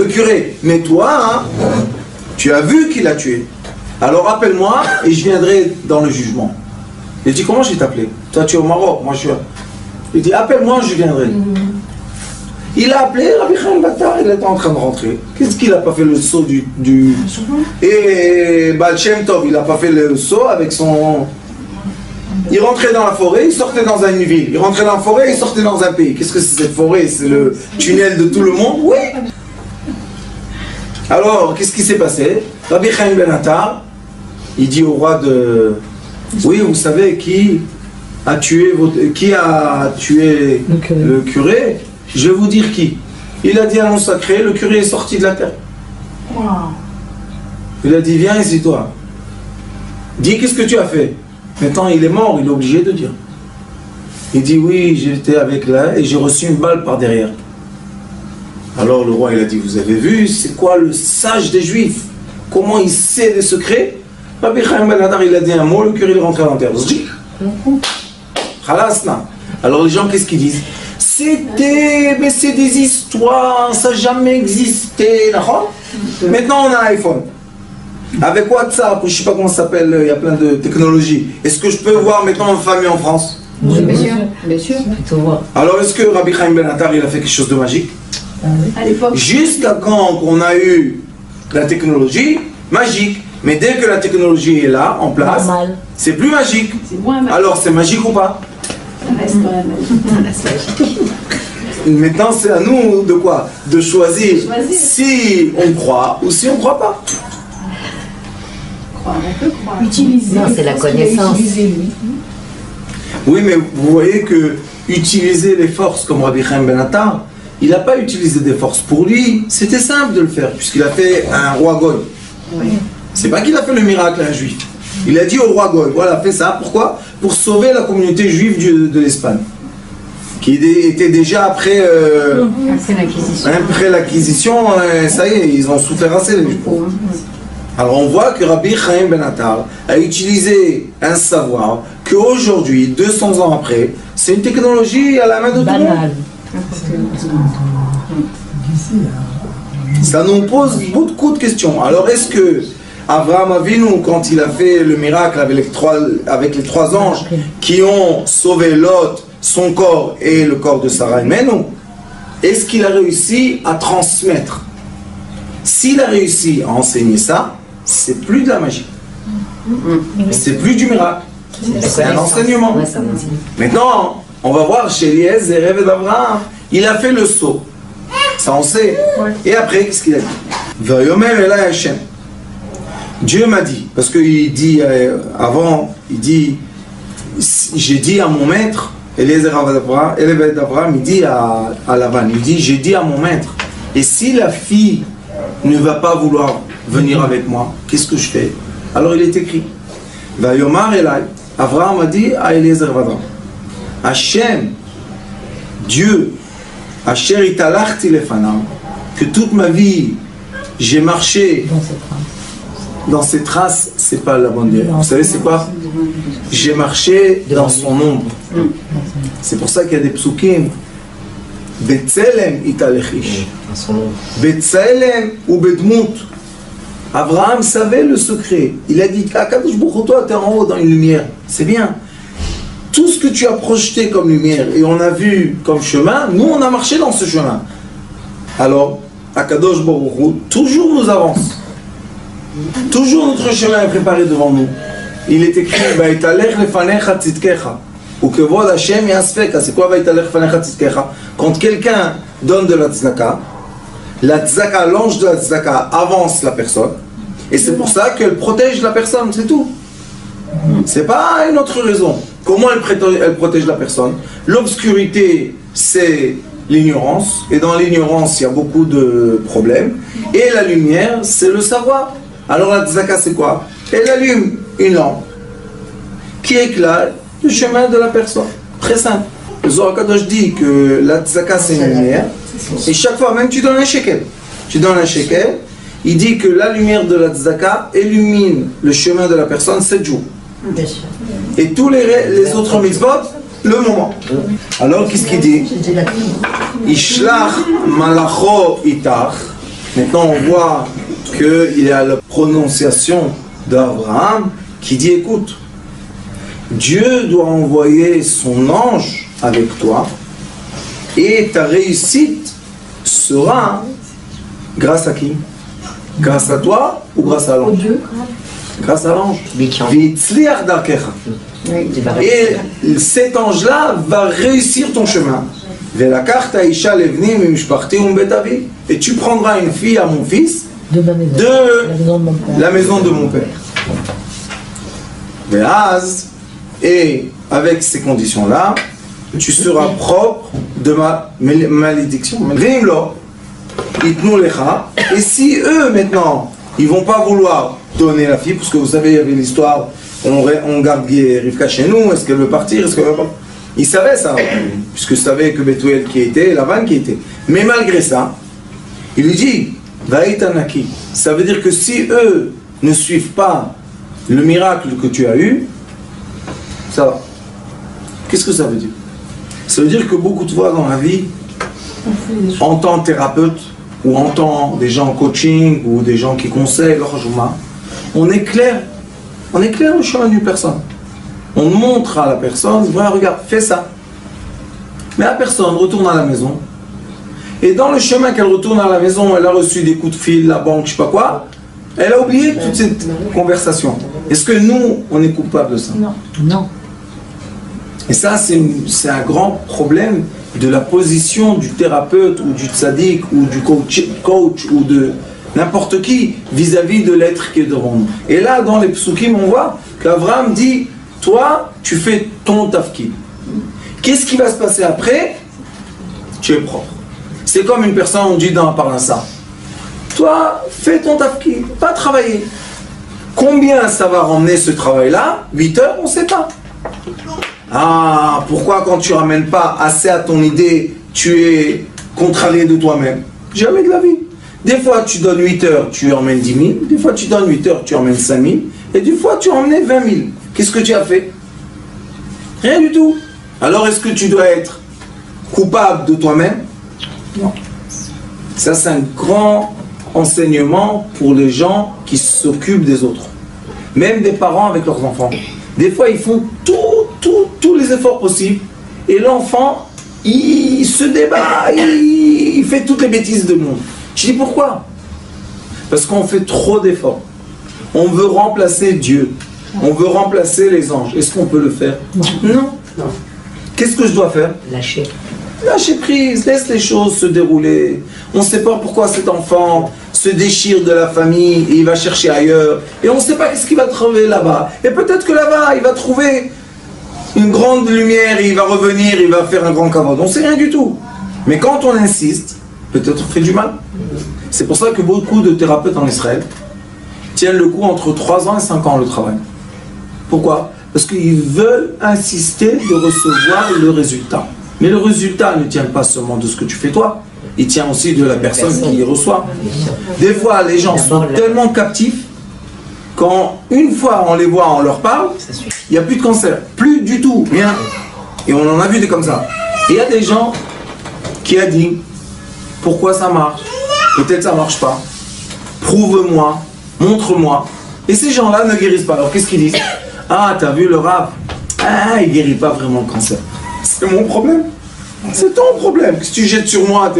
curé. Mais toi, hein, tu as vu qu'il a tué. Alors appelle-moi et je viendrai dans le jugement. Il dit, comment je vais t'appeler? Toi tu es au Maroc, moi je suis... Il dit, appelle-moi, je viendrai. Il a appelé Rabbi Chaim Ben Attar, il était en train de rentrer. Qu'est-ce qu'il n'a pas fait le saut du... Et Baal Shem Tov, il n'a pas fait le saut avec son... Il rentrait dans la forêt, il sortait dans une ville. Il rentrait dans la forêt, il sortait dans un pays. Qu'est-ce que c'est cette forêt? C'est le tunnel de tout le monde? Oui. Alors, qu'est-ce qui s'est passé? Rabbi Chaim Ben Attar, il dit au roi de... Oui, vous savez qui a tué le curé? Je vais vous dire qui. Il a dit un nom sacré, le curé est sorti de la terre. Wow. Il a dit, viens ici toi. Dis qu'est-ce que tu as fait. Maintenant il est mort, il est obligé de dire. Il dit, oui, j'étais avec là et j'ai reçu une balle par derrière. Alors le roi il a dit, vous avez vu, c'est quoi le sage des Juifs? Comment il sait les secrets? Rabbi Chaim Ben Attar il a dit un mot, le curé il est rentré dans la terre. Alors les gens qu'est-ce qu'ils disent? Mais c'est des histoires, ça n'a jamais existé. Maintenant on a un iPhone. Avec WhatsApp, ou je ne sais pas comment ça s'appelle, il y a plein de technologies. Est-ce que je peux voir maintenant une famille en France? Oui, bien sûr. Alors est-ce que Rabbi Chaim Ben Attar il a fait quelque chose de magique? À l'époque. Jusqu'à quand on a eu la technologie, magique. Mais dès que la technologie est là, en place, c'est plus magique. Alors c'est magique ou pas? Maintenant c'est à nous de quoi? De choisir si on croit ou si on ne croit pas. On peut croire. Utiliser. Non, c'est la connaissance. Oui, mais vous voyez que utiliser les forces comme Rabbi Chaim Ben Attar, il n'a pas utilisé des forces. Pour lui, c'était simple de le faire, puisqu'il a fait un roi Goy. Oui. C'est pas qu'il a fait le miracle à un juif. Il a dit au roi Goy, voilà, fais ça. Pourquoi? Pour sauver la communauté juive de l'Espagne, qui était déjà après l'acquisition, ça y est, ils ont souffert assez les juifs. Alors on voit que Rabbi Chaim Ben Attar a utilisé un savoir qu'aujourd'hui, 200 ans après, c'est une technologie à la main de tout le monde. Ça nous pose beaucoup de questions. Alors est-ce que Abraham Avinu, quand il a fait le miracle avec les trois anges qui ont sauvé Lot, son corps et le corps de Sarah Imenu, est-ce qu'il a réussi à transmettre? S'il a réussi à enseigner ça, c'est plus de la magie. C'est plus du miracle. C'est un enseignement. Maintenant, on va voir chez Eliezer et Rêve d'Abraham, il a fait le saut. Ça on sait. Et après, qu'est-ce qu'il a dit? Vayomer Elai Hashem. Dieu m'a dit, parce qu'il dit avant, il dit, j'ai dit à mon maître, Eliezer d'Abraham, il dit à Lavan, il dit, j'ai dit à mon maître, et si la fille ne va pas vouloir venir avec moi, qu'est-ce que je fais? Alors il est écrit, Vayomar Elai, Abraham a dit à Eliezer d'Abraham, Hachem, Dieu, Asher italachti lefanam, que toute ma vie j'ai marché dans ses traces, c'est pas la bonne direction. Vous savez c'est quoi? J'ai marché dans son ombre. C'est pour ça qu'il y a des psukim. Betzelem italechish. Betzelem ou bedmut. Abraham savait le secret. Il a dit, Akadosh Baruch Hu, toi t'es en haut dans une lumière. C'est bien. Tout ce que tu as projeté comme lumière et on a vu comme chemin, nous on a marché dans ce chemin. Alors, Akadosh Baruch Hu toujours nous avance. Toujours notre chemin est préparé devant nous. Il est écrit Vaitalech lefanecha tzidkecha ou kevod Hashem yasfeka. C'est quoi Vaitalech lefanecha tzidkecha? Quand quelqu'un donne de la tzedaka, l'ange de la tzedaka avance la personne et c'est pour ça qu'elle protège la personne, c'est tout. C'est pas une autre raison. Comment elle protège la personne? L'obscurité, c'est l'ignorance, et dans l'ignorance, il y a beaucoup de problèmes. Et la lumière, c'est le savoir. Alors la tzedaka, c'est quoi? Elle allume une lampe qui éclaire le chemin de la personne. Très simple. Le Zohar Kadosh dit que la tzedaka, c'est une lumière, et chaque fois, même tu donnes un shekel. Tu donnes un shekel, il dit que la lumière de la tzedaka illumine le chemin de la personne 7 jours. Bien sûr. Et tous les autres mitzvot, le moment. Alors qu'est-ce qu'il dit? Ishlach malacho itach. Maintenant on voit qu'il y a la prononciation d'Abraham qui dit écoute, Dieu doit envoyer son ange avec toi et ta réussite sera grâce à qui? Grâce à toi ou grâce à l'ange? Grâce à l'ange. Et cet ange-là va réussir ton chemin. Et tu prendras une fille à mon fils de la maison de mon père. Et avec ces conditions-là, tu seras propre de ma malédiction. Et si eux maintenant, ils vont pas vouloir donner la fille, parce que vous savez, il y avait l'histoire, on garde Rivka chez nous, est-ce qu'elle veut partir, est-ce qu'elle veut pas? Ils savaient ça, puisque ils savaient que Bethuel qui était, Lavan qui était. Mais malgré ça, il lui dit, Vaïtanaki. Ça veut dire que si eux ne suivent pas le miracle que tu as eu, ça va. Qu'est-ce que ça veut dire? Ça veut dire que beaucoup de fois dans la vie, en tant que thérapeute, ou en tant des gens en coaching, ou des gens qui conseillent leur jouma, on éclaire le chemin d'une personne. On montre à la personne, voilà, regarde, fais ça. Mais la personne retourne à la maison, et dans le chemin qu'elle retourne à la maison, elle a reçu des coups de fil, la banque, je sais pas quoi, elle a oublié toute cette conversation. Est-ce que nous, on est coupable de ça? Non. Non. Et ça, c'est un grand problème de la position du thérapeute ou du tzaddik ou du coach ou de n'importe qui vis-à-vis de l'être qui est devant nous. Et là, dans les psukim, on voit qu'Abraham dit, toi, tu fais ton tafkid. Qu'est-ce qui va se passer après? Tu es propre. C'est comme une personne, on dit dans Parnassa, toi, fais ton tafkid, pas travailler. Combien ça va ramener ce travail-là? 8 heures, on ne sait pas. Ah, pourquoi quand tu ramènes pas assez à ton idée, tu es contrarié de toi-même? Jamais de la vie. Des fois tu donnes 8 heures, tu emmènes 10 000, des fois tu donnes 8 heures, tu emmènes 5 000, et des fois tu emmènes 20 000. Qu'est-ce que tu as fait? Rien du tout. Alors est-ce que tu dois être coupable de toi-même? Non. Ça c'est un grand enseignement pour les gens qui s'occupent des autres. Même des parents avec leurs enfants. Des fois, ils font tous les efforts possibles. Et l'enfant, il se débat, il fait toutes les bêtises du monde. Je dis pourquoi? Parce qu'on fait trop d'efforts. On veut remplacer Dieu. On veut remplacer les anges. Est-ce qu'on peut le faire? Non. Qu'est-ce que je dois faire? Lâcher. Lâcher prise, laisse les choses se dérouler. On ne sait pas pourquoi cet enfant se déchire de la famille et il va chercher ailleurs. Et on ne sait pas ce qu'il va trouver là-bas. Et peut-être que là-bas, il va trouver une grande lumière et il va revenir, il va faire un grand kavod. On ne sait rien du tout. Mais quand on insiste, peut-être on fait du mal. C'est pour ça que beaucoup de thérapeutes en Israël tiennent le coup entre 3 ans et 5 ans le travail. Pourquoi? Parce qu'ils veulent insister de recevoir le résultat. Mais le résultat ne tient pas seulement de ce que tu fais toi, il tient aussi de la personne qui y reçoit. Des fois, les gens sont tellement captifs, quand une fois on les voit, on leur parle, il n'y a plus de cancer, plus du tout, rien. Et on en a vu des comme ça. Et il y a des gens qui ont dit, pourquoi ça marche? Peut-être ça ne marche pas. Prouve-moi, montre-moi. Et ces gens-là ne guérissent pas. Alors qu'est-ce qu'ils disent? Ah, t'as vu le rap? Ah, il ne guérit pas vraiment le cancer. C'est mon problème. C'est ton problème. Si tu jettes sur moi,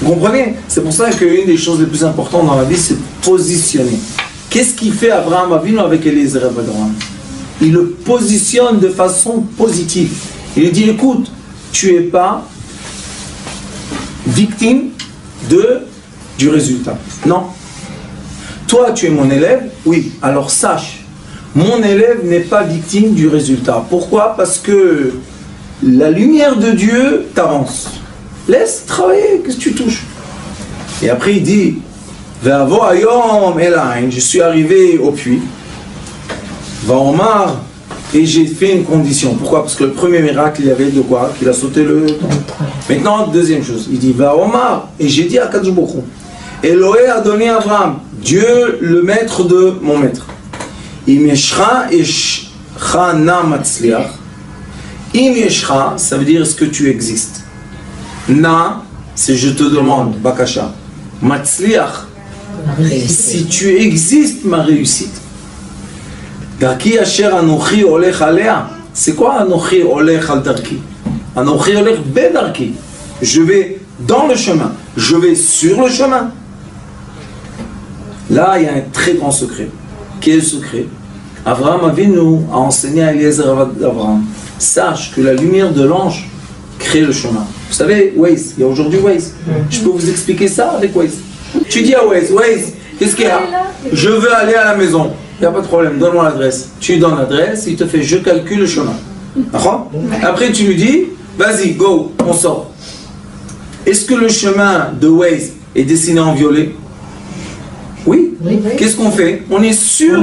vous comprenez? C'est pour ça qu'une des choses les plus importantes dans la vie, c'est positionner. Qu'est-ce qu'il fait Abraham Avinu avec Eliezer Abraham? Il le positionne de façon positive. Il lui dit, écoute, tu n'es pas victime du résultat. Non. Toi, tu es mon élève? Oui. Alors sache, mon élève n'est pas victime du résultat. Pourquoi? Parce que la lumière de Dieu t'avance. Laisse travailler, qu'est-ce que tu touches? Et après il dit, Ve'avo hayom elain, je suis arrivé au puits. Va'omar, et j'ai fait une condition. Pourquoi? Parce que le premier miracle, il y avait de quoi? Qu'il a sauté le temps. Maintenant, deuxième chose, il dit, Va'omar, et j'ai dit à Kadosh Baruch Hu, Eloé Adoni Abraham, Dieu le maître de mon maître. Im yeshcha yeshcha na matzliach. Im yeshcha, ça veut dire est-ce que tu existes. Na, c'est je te demande, bakasha. Matzliach, si tu existes, ma réussite. Darki asher anochi olech alea. C'est quoi anochi olech al darki? Anochi olech bedarki. Je vais dans le chemin, je vais sur le chemin. Là, il y a un très grand secret. Quel est le secret? Abraham Avinu a enseigné à Eliezer Abraham. Sache que la lumière de l'ange crée le chemin. Vous savez, Waze, il y a aujourd'hui Waze. Je peux vous expliquer ça avec Waze. Tu dis à Waze, Waze, qu'est-ce qu'il y a? Je veux aller à la maison. Il n'y a pas de problème, donne-moi l'adresse. Tu lui donnes l'adresse, il te fait je calcule le chemin. D'accord? Après tu lui dis, vas-y, go, on sort. Est-ce que le chemin de Waze est dessiné en violet? Oui. Qu'est-ce qu'on fait? On est sur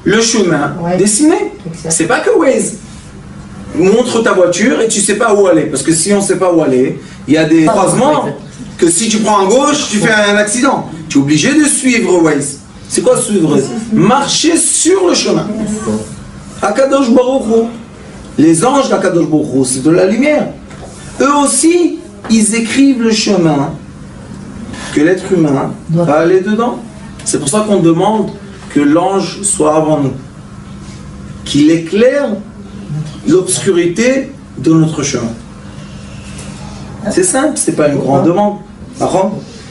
le chemin dessiné. C'est pas que Waze montre ta voiture et tu sais pas où aller. Parce que si on sait pas où aller, il y a des croisements que si tu prends à gauche, tu fais un accident. Tu es obligé de suivre Waze. C'est quoi suivre? Marcher sur le chemin. Akadosh Baruch Hu. Les anges d'Akadosh Baruch Hu, c'est de la lumière. Eux aussi, ils écrivent le chemin que l'être humain va aller dedans. C'est pour ça qu'on demande que l'ange soit avant nous, qu'il éclaire l'obscurité de notre chemin. C'est simple, c'est pas une grande demande.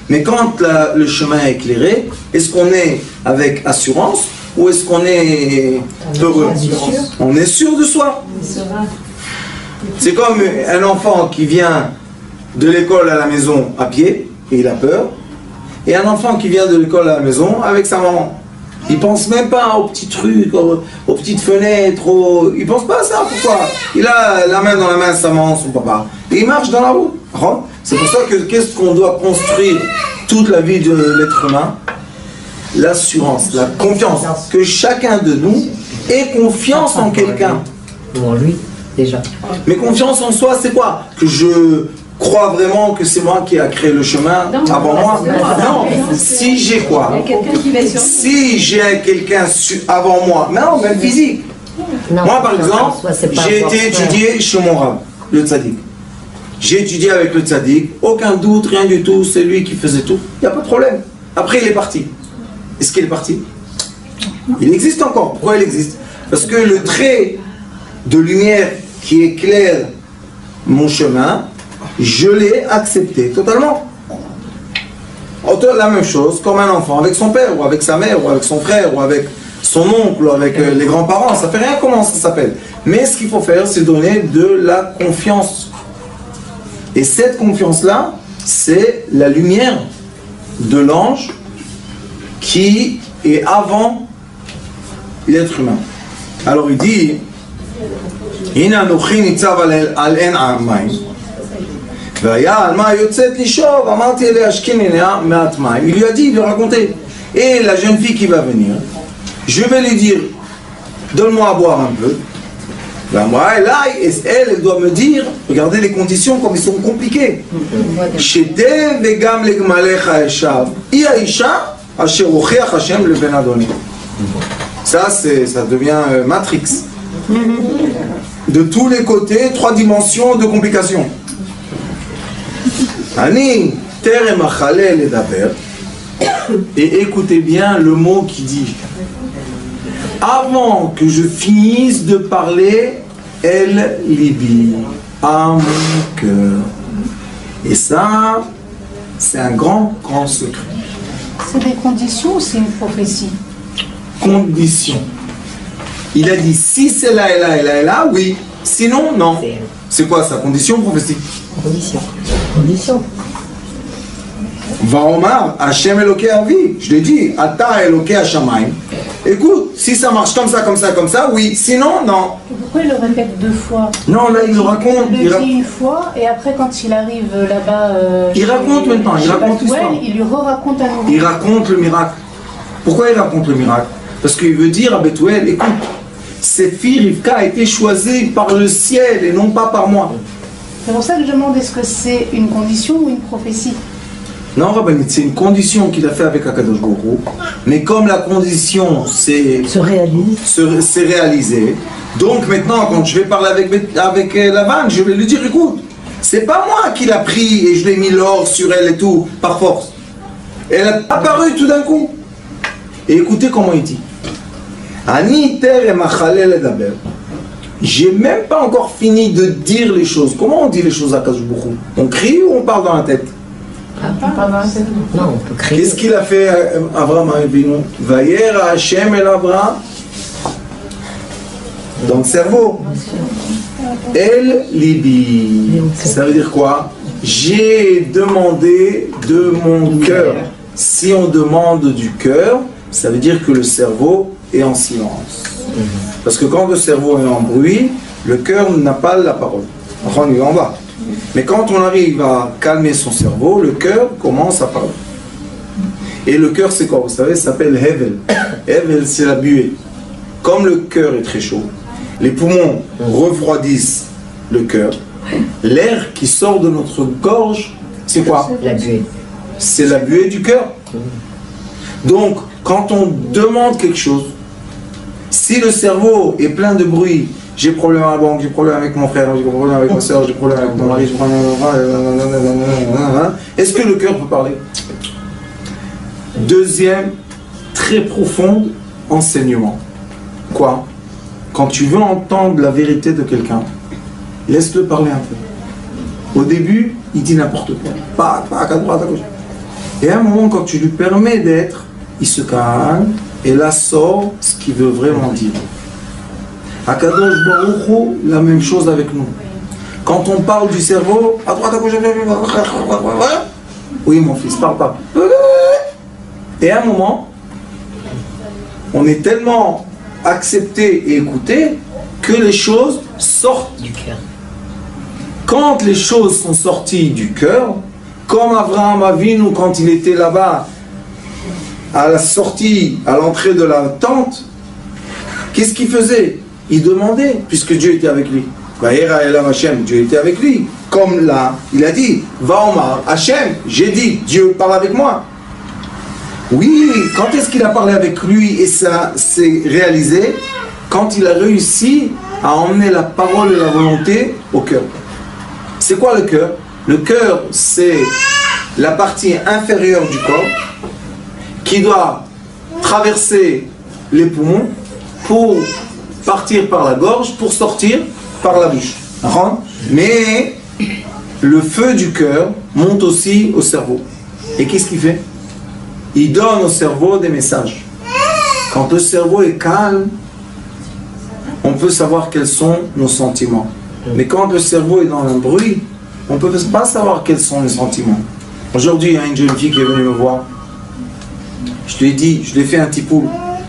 Mais quand le chemin est éclairé, est-ce qu'on est avec assurance ou est-ce qu'on est heureux? On est sûr de soi. C'est comme un enfant qui vient de l'école à la maison à pied et il a peur. Et un enfant qui vient de l'école à la maison avec sa maman. Il pense même pas aux petits trucs, aux petites fenêtres, il pense pas à ça. Pourquoi? Il a la main dans la main de sa maman, son papa. Et il marche dans la route. C'est pour ça que qu'est-ce qu'on doit construire toute la vie de l'être humain? L'assurance, la confiance. Que chacun de nous ait confiance en quelqu'un. Ou en lui, déjà. Mais confiance en soi, c'est quoi? Que je crois vraiment que c'est moi qui a créé le chemin avant moi? Non. Si j'ai quoi? Si j'ai quelqu'un avant moi, non, même physique. Non, moi, par exemple, j'ai été étudié chez mon rab, le tzaddik. J'ai étudié avec le tzaddik, aucun doute, rien du tout, c'est lui qui faisait tout. Il n'y a pas de problème. Après, il est parti. Est-ce qu'il est parti? Il existe encore. Pourquoi il existe? Parce que le trait de lumière qui éclaire mon chemin, je l'ai accepté totalement. La même chose comme un enfant avec son père, ou avec sa mère, ou avec son frère, ou avec son oncle, ou avec les grands-parents. Ça fait rien comment ça s'appelle. Mais ce qu'il faut faire, c'est donner de la confiance. Et cette confiance-là, c'est la lumière de l'ange qui est avant l'être humain. Alors il dit, il lui a dit, il lui a raconté. Et la jeune fille qui va venir, je vais lui dire, donne-moi à boire un peu. Elle doit me dire, regardez les conditions comme ils sont compliquées. Ça devient Matrix. De tous les côtés, 3 dimensions de complications. Et écoutez bien le mot qui dit: avant que je finisse de parler, El Libi, à mon cœur. Et ça, c'est un grand, grand secret. C'est des conditions ou c'est une prophétie? Conditions. Il a dit si c'est là et là et là et là, oui. Sinon, non. C'est quoi ça? Condition, prophétie? Condition. Condition. Vaomar, Hashem Eloké Avi. Je l'ai dit, Ata Eloké Hashamayim. Écoute, si ça marche comme ça, comme ça, comme ça, oui. Sinon, non. Pourquoi il le répète 2 fois? Non, là, il le raconte. Il le dit une fois, et après, quand il arrive là-bas... il raconte maintenant, il raconte l'histoire. Il lui re-raconte à nouveau. Il raconte le miracle. Pourquoi il raconte le miracle? Parce qu'il veut dire à Bethuel, écoute, cette fille Rivka a été choisie par le ciel et non pas par moi. C'est pour ça que je demande, est-ce que c'est une condition ou une prophétie? Non, Rabbanit, c'est une condition qu'il a fait avec Akadosh Baruch Hu, mais comme la condition Se réalise. s'est réalisée, donc maintenant, quand je vais parler avec Lavan, je vais lui dire, écoute, c'est pas moi qui l'a pris et je l'ai mis l'or sur elle et tout, par force. Elle a apparu tout d'un coup. Et écoutez comment il dit. Ani ter emachalel edaber. J'ai même pas encore fini de dire les choses. Comment on dit les choses à Akadosh Baruch Hu? On crie ou on parle dans la tête? Non, on peut crier. Qu'est-ce qu'il a fait Abraham Avinu? Vayera Hashem el Abraham dans le cerveau. El libi. Ça veut dire quoi? J'ai demandé de mon cœur. Si on demande du cœur, ça veut dire que le cerveau est en silence. Parce que quand le cerveau est en bruit, le cœur n'a pas la parole. Enfin, on est en bas. Mais quand on arrive à calmer son cerveau, le cœur commence à parler. Et le cœur, c'est quoi? Vous savez, ça s'appelle Hevel. Hevel, c'est la buée. Comme le cœur est très chaud, les poumons refroidissent le cœur. L'air qui sort de notre gorge, c'est quoi? La buée. C'est la buée du cœur. Donc, quand on demande quelque chose, si le cerveau est plein de bruit, j'ai problème à la banque, j'ai problème avec mon frère, j'ai problème avec ma soeur, j'ai problème avec mon mari, est-ce que le cœur peut parler? Deuxième, très profond enseignement. Quoi? Quand tu veux entendre la vérité de quelqu'un, laisse-le parler un peu. Au début, il dit n'importe quoi. Pas à droite, à gauche. Et à un moment, quand tu lui permets d'être, il se calme et là sort ce qu'il veut vraiment dire. Akadosh Baruch Hu, la même chose avec nous. Quand on parle du cerveau, à droite, à gauche, oui mon fils, parle pas. Et à un moment, on est tellement accepté et écouté que les choses sortent Du cœur. Quand les choses sont sorties du cœur, comme Abraham Avinu quand il était là-bas, à la sortie, à l'entrée de la tente, qu'est-ce qu'il faisait? Il demandait, puisque Dieu était avec lui. Vayera Elav Hashem, Dieu était avec lui. Comme là, il a dit, Va Omar Hashem, j'ai dit, Dieu parle avec moi. Oui, quand est-ce qu'il a parlé avec lui et ça s'est réalisé? Quand il a réussi à emmener la parole et la volonté au cœur. C'est quoi le cœur? Le cœur, c'est la partie inférieure du corps qui doit traverser les poumons pour partir par la gorge, pour sortir par la bouche. Mais le feu du cœur monte aussi au cerveau. Et qu'est-ce qu'il fait? Il donne au cerveau des messages. Quand le cerveau est calme, on peut savoir quels sont nos sentiments. Mais quand le cerveau est dans un bruit, on ne peut pas savoir quels sont les sentiments. Aujourd'hui, il y a une jeune fille qui est venue me voir. Je lui ai dit, je lui ai fait un petit pouls.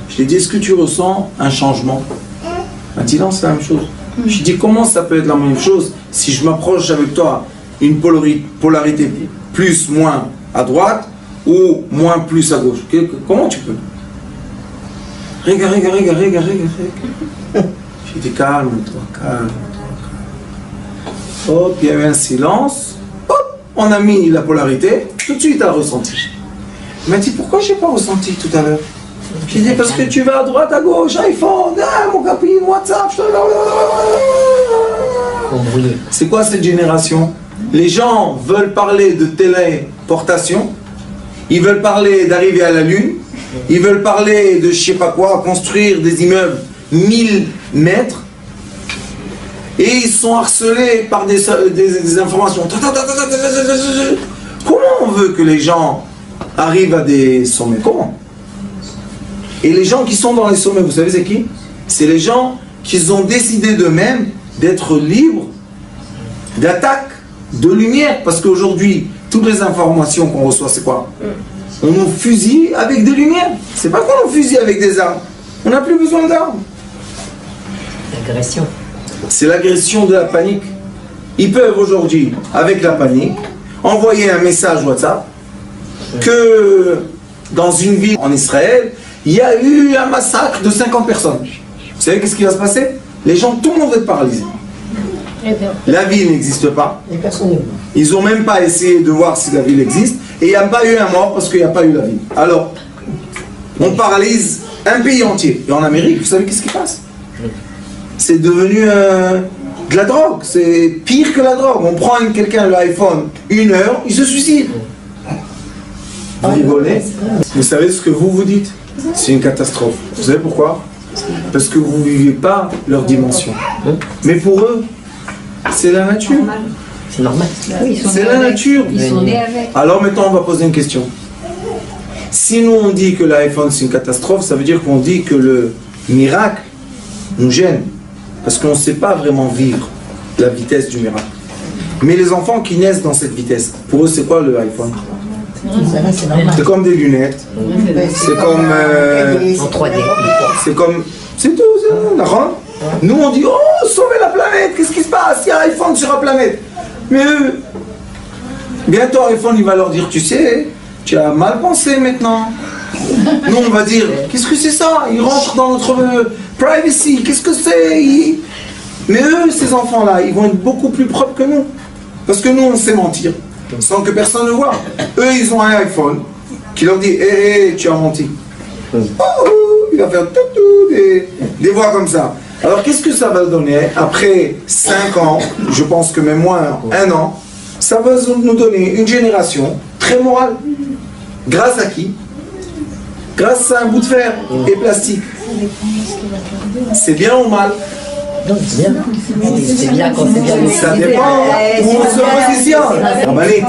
Je lui ai dit, est-ce que tu ressens un changement? Elle m'a dit, non, c'est la même chose. Je lui ai dit, comment ça peut être la même chose si je m'approche avec toi une polarité plus, moins à droite ou moins, plus à gauche? Comment tu peux? Regarde. J'ai dit, calme-toi, calme-toi. Hop, il y a eu un silence. Hop, on a mis la polarité. Tout de suite, elle a ressenti. Il m'a dit, pourquoi je n'ai pas ressenti tout à l'heure? J'ai dit, parce que tu vas à droite, à gauche, iPhone, mon copine, WhatsApp. C'est quoi cette génération? Les gens veulent parler de téléportation. Ils veulent parler d'arriver à la Lune. Ils veulent parler de je sais pas quoi, construire des immeubles 1000 mètres. Et ils sont harcelés par des informations. Comment on veut que les gens arrivent à des sommets? Comment? Et les gens qui sont dans les sommets, vous savez c'est qui? C'est les gens qui ont décidé d'eux-mêmes d'être libres d'attaque, de lumière. Parce qu'aujourd'hui, toutes les informations qu'on reçoit, c'est quoi? On nous fusille avec des lumières. C'est pas qu'on nous fusille avec des armes. On n'a plus besoin d'armes. L'agression. C'est l'agression de la panique. Ils peuvent aujourd'hui, avec la panique, envoyer un message WhatsApp que dans une ville en Israël, il y a eu un massacre de 50 personnes. Vous savez qu'est-ce qui va se passer? Les gens, tout le monde va être paralysé. La vie n'existe pas. Et personne ne voit. Ils n'ont même pas essayé de voir si la ville existe. Et il n'y a pas eu un mort parce qu'il n'y a pas eu la vie. Alors, on paralyse un pays entier. Et en Amérique, vous savez qu'est-ce qui passe? C'est devenu de la drogue. C'est pire que la drogue. On prend quelqu'un l'iPhone 1 heure, il se suicide. Vous rigolez? Vous savez ce que vous dites? C'est une catastrophe. Vous savez pourquoi? Parce que vous ne vivez pas leur dimension. Mais pour eux, c'est la nature. C'est normal. Oui, C'est la nature. Ils sont nés avec. Alors maintenant, on va poser une question. Si nous on dit que l'iPhone c'est une catastrophe, ça veut dire qu'on dit que le miracle nous gêne. Parce qu'on ne sait pas vraiment vivre la vitesse du miracle. Mais les enfants qui naissent dans cette vitesse, pour eux c'est quoi le iPhone? C'est normal. C'est comme des lunettes. C'est comme... En 3D. c'est comme... C'est tout, c'est d'accord. Nous on dit, oh, sauver la planète, qu'est-ce qui se passe? Il y a un iPhone sur la planète. Mais eux, bientôt iPhone il va leur dire, tu sais, tu as mal pensé maintenant. Nous on va dire, qu'est-ce que c'est ça? Ils rentrent dans notre privacy, qu'est-ce que c'est? Mais eux, ces enfants-là, ils vont être beaucoup plus propres que nous. Parce que nous, on sait mentir, sans que personne ne voit. Eux, ils ont un iPhone qui leur dit, hé, tu as menti. Oh, il va faire tout, des voix comme ça. Alors, qu'est-ce que ça va donner? Après 5 ans, je pense que même moins 1 an, ça va nous donner une génération très morale. Grâce à qui? Grâce à un bout de fer et plastique. C'est bien ou mal? Donc, c'est bien. C'est bien quand c'est bien utilisé. Ça dépend où on se positionne. Allez,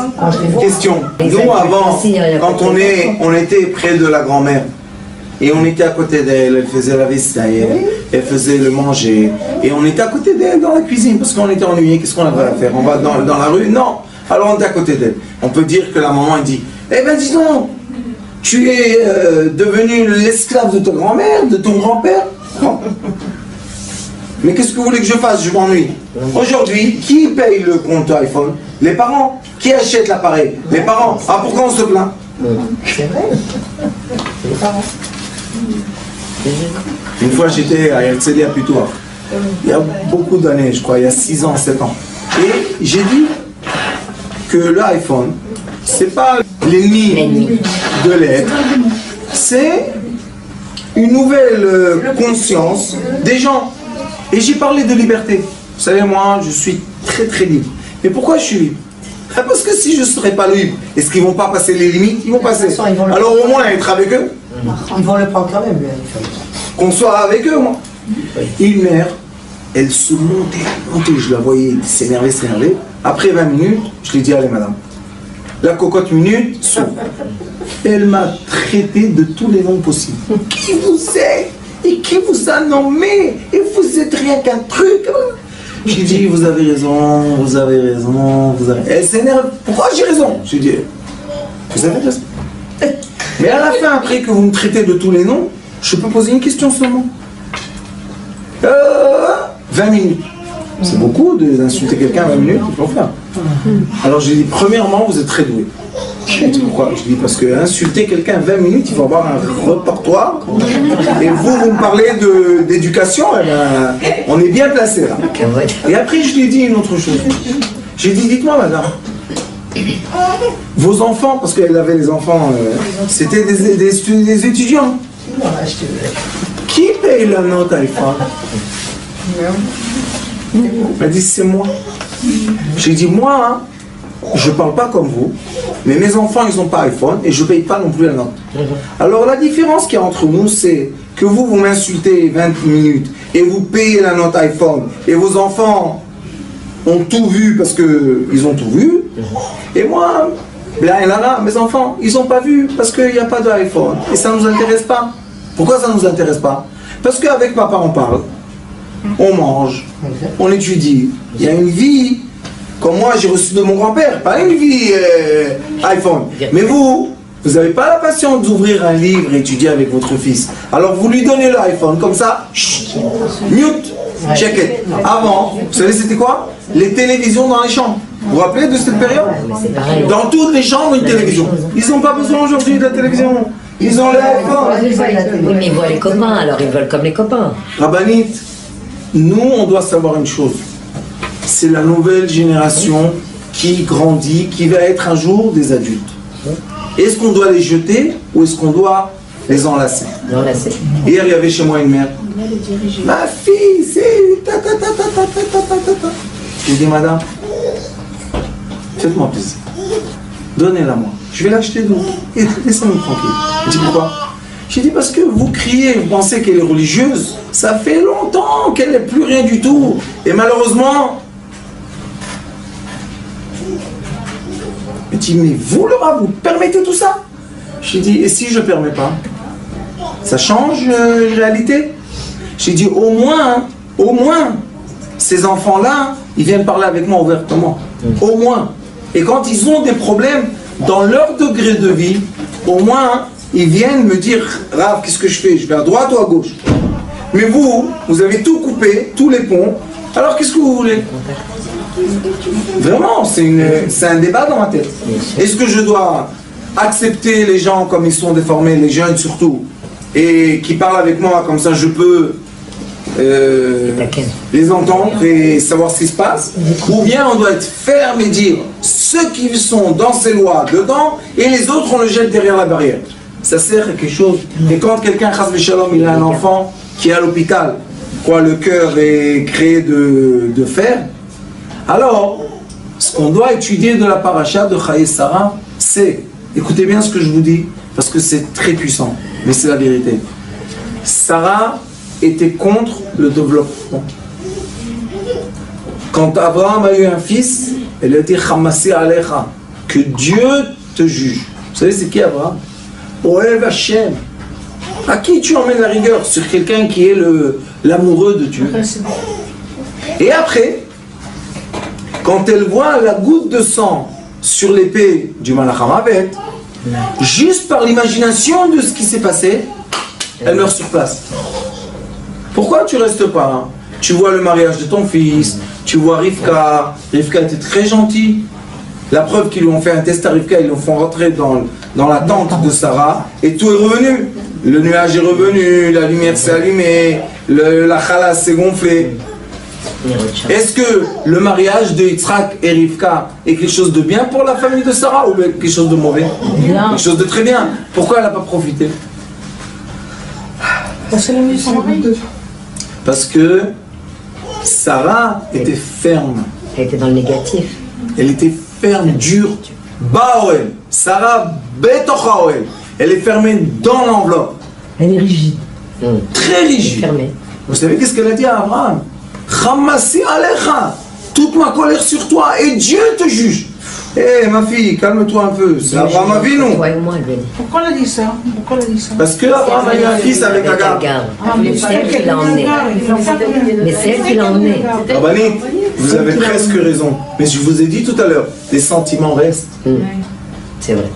question. Nous, avant, quand on était près de la grand-mère, et on était à côté d'elle, elle faisait la vaisselle, elle faisait le manger, et on était à côté d'elle dans la cuisine, parce qu'on était ennuyés, qu'est-ce qu'on avait à faire? On va dans la rue? Non. Alors on est à côté d'elle. On peut dire que la maman, elle dit, eh ben dis donc, tu es devenu l'esclave de ta grand-mère, de ton grand-père? Non. Mais qu'est-ce que vous voulez que je fasse? Je m'ennuie. Aujourd'hui, qui paye le compte iPhone? Les parents. Qui achète l'appareil? Les parents. Ah, pourquoi on se plaint? C'est vrai. C'est les parents. Une fois, j'étais à RCD à Putois. Il y a beaucoup d'années, je crois, il y a 6 ans, 7 ans. Et j'ai dit que l'iPhone, c'est pas l'ennemi de l'être, c'est une nouvelle conscience des gens. Et j'ai parlé de liberté. Vous savez, moi, je suis très très libre. Mais pourquoi je suis libre? Parce que si je ne serais pas libre, est-ce qu'ils ne vont pas passer les limites? Ils vont passer. Alors au moins être avec eux. Ils vont le prendre quand même, l'iPhone. Qu'on soit avec eux, moi. Une mère, elle se montait, je la voyais s'énerver. Après 20 minutes, je lui ai dit, allez madame, la cocotte minute s'ouvre. Elle m'a traité de tous les noms possibles. Qui vous êtes? Et qui vous a nommé? Et vous êtes rien qu'un truc. J'ai dit, vous avez raison, vous avez raison, vous avez... Elle s'énerve, pourquoi j'ai raison? J'ai dit, vous avez raison. Mais à la fin, après que vous me traitez de tous les noms, je peux poser une question seulement. 20 minutes. C'est beaucoup d'insulter quelqu'un 20 minutes, il faut le faire. Alors j'ai dit, premièrement, vous êtes très doué. Je dis pourquoi? Je dis parce que insulter quelqu'un 20 minutes, il faut avoir un répertoire. Et vous me parlez d'éducation, eh ben, on est bien placé là. Et après, je lui ai dit une autre chose. J'ai dit, dites-moi madame, vos enfants, parce qu'elle avait les enfants, c'était des étudiants. Qui paye la note iPhone? Elle m'a dit, c'est moi. J'ai dit, moi, hein, je ne parle pas comme vous, mais mes enfants, ils n'ont pas iPhone et je ne paye pas non plus la note. Alors la différence qu'il y a entre nous, c'est que vous m'insultez 20 minutes et vous payez la note iPhone et vos enfants ont tout vu parce qu'ils ont tout vu. Et moi, là, mes enfants, ils n'ont pas vu parce qu'il n'y a pas d'iPhone et ça ne nous intéresse pas. Pourquoi ça ne nous intéresse pas? Parce qu'avec papa, on parle, on mange, on étudie, il y a une vie. Comme moi, j'ai reçu de mon grand-père, pas une vie iPhone. Mais vous n'avez pas la patience d'ouvrir un livre et étudier avec votre fils. Alors vous lui donnez l'iPhone, comme ça, chut, mute, check it. Avant, vous savez c'était quoi? Les télévisions dans les chambres. Vous vous rappelez de cette période? Dans toutes les chambres, une télévision. Ils n'ont pas besoin aujourd'hui de la télévision. Ils ont l'iPhone. Oui, mais ils voient les copains, alors ils veulent comme les copains. Rabbanit, nous, on doit savoir une chose. c'est la nouvelle génération qui grandit, qui va être un jour des adultes. Est-ce qu'on doit les jeter ou est-ce qu'on doit les enlacer? Hier, il y avait chez moi une mère. Ma fille, c'est... J'ai dit, madame, faites-moi plaisir. Donnez-la moi. Je vais l'acheter d'où? Et laissez-moi tranquille. Je dis pourquoi? J'ai dit parce que vous criez, vous pensez qu'elle est religieuse. Ça fait longtemps qu'elle n'est plus rien du tout. Et malheureusement... Elle dit, mais vous, Laura, vous permettez tout ça? J'ai dit, et si je ne permets pas? Ça change réalité? J'ai dit, au moins, ces enfants-là, ils viennent parler avec moi ouvertement. Au moins. Et quand ils ont des problèmes dans leur degré de vie, au moins, ils viennent me dire, Rav, qu'est-ce que je fais? Je vais à droite ou à gauche? Mais vous avez tout coupé, tous les ponts. Alors qu'est-ce que vous voulez? Vraiment, c'est un débat dans ma tête. Est-ce que je dois accepter les gens comme ils sont déformés, les jeunes surtout, et qui parlent avec moi, comme ça je peux les entendre et savoir ce qui se passe? Ou bien on doit être ferme et dire ceux qui sont dans ces lois dedans et les autres on le jette derrière la barrière? Ça sert à quelque chose. Et quand quelqu'un, chas v'shalom, il a un enfant qui est à l'hôpital, quoi, le cœur est créé de fer, alors ce qu'on doit étudier de la paracha de Chaye Sarah, c'est, écoutez bien ce que je vous dis, parce que c'est très puissant, mais c'est la vérité. Sarah était contre le développement. Quand Abraham a eu un fils, elle a dit Chamassi Alecha, que Dieu te juge. Vous savez c'est qui Abraham? Oev Hashem. À qui tu emmènes la rigueur? Sur quelqu'un qui est l'amoureux de Dieu. Et après, quand elle voit la goutte de sang sur l'épée du Malach HaMavet, juste par l'imagination de ce qui s'est passé, elle meurt sur place. Pourquoi tu restes pas là? Tu vois le mariage de ton fils, tu vois Rivka. Rivka était très gentille. La preuve qu'ils lui ont fait un test à Rivka, ils l'ont fait rentrer dans la tente de Sarah et tout est revenu. Le nuage est revenu, la lumière s'est allumée, la chala s'est gonflée. Est-ce que le mariage de Yitzhak et Rivka est quelque chose de bien pour la famille de Sarah ou quelque chose de mauvais? Quelque chose de très bien. Pourquoi elle n'a pas profité? Parce que Sarah était ferme. Elle était dans le négatif. Elle était ferme, dure. Baoel. Sarah betochaoel. Elle est fermée dans l'enveloppe. Elle est rigide. Très rigide. Fermée. Vous savez qu'est-ce qu'elle a dit à Abraham? Chamassi alecha. Toute ma colère sur toi et Dieu te juge. Eh ma fille, calme-toi un peu. C'est Abraham Avinu. Pourquoi elle a dit ça? Parce que Abraham a eu un fils avec Agar. C'est elle qui l'a emmené. Mais c'est elle qui l'a emmené. Rabbanit, vous avez presque raison. Mais je vous ai dit tout à l'heure, les sentiments restent. C'est vrai.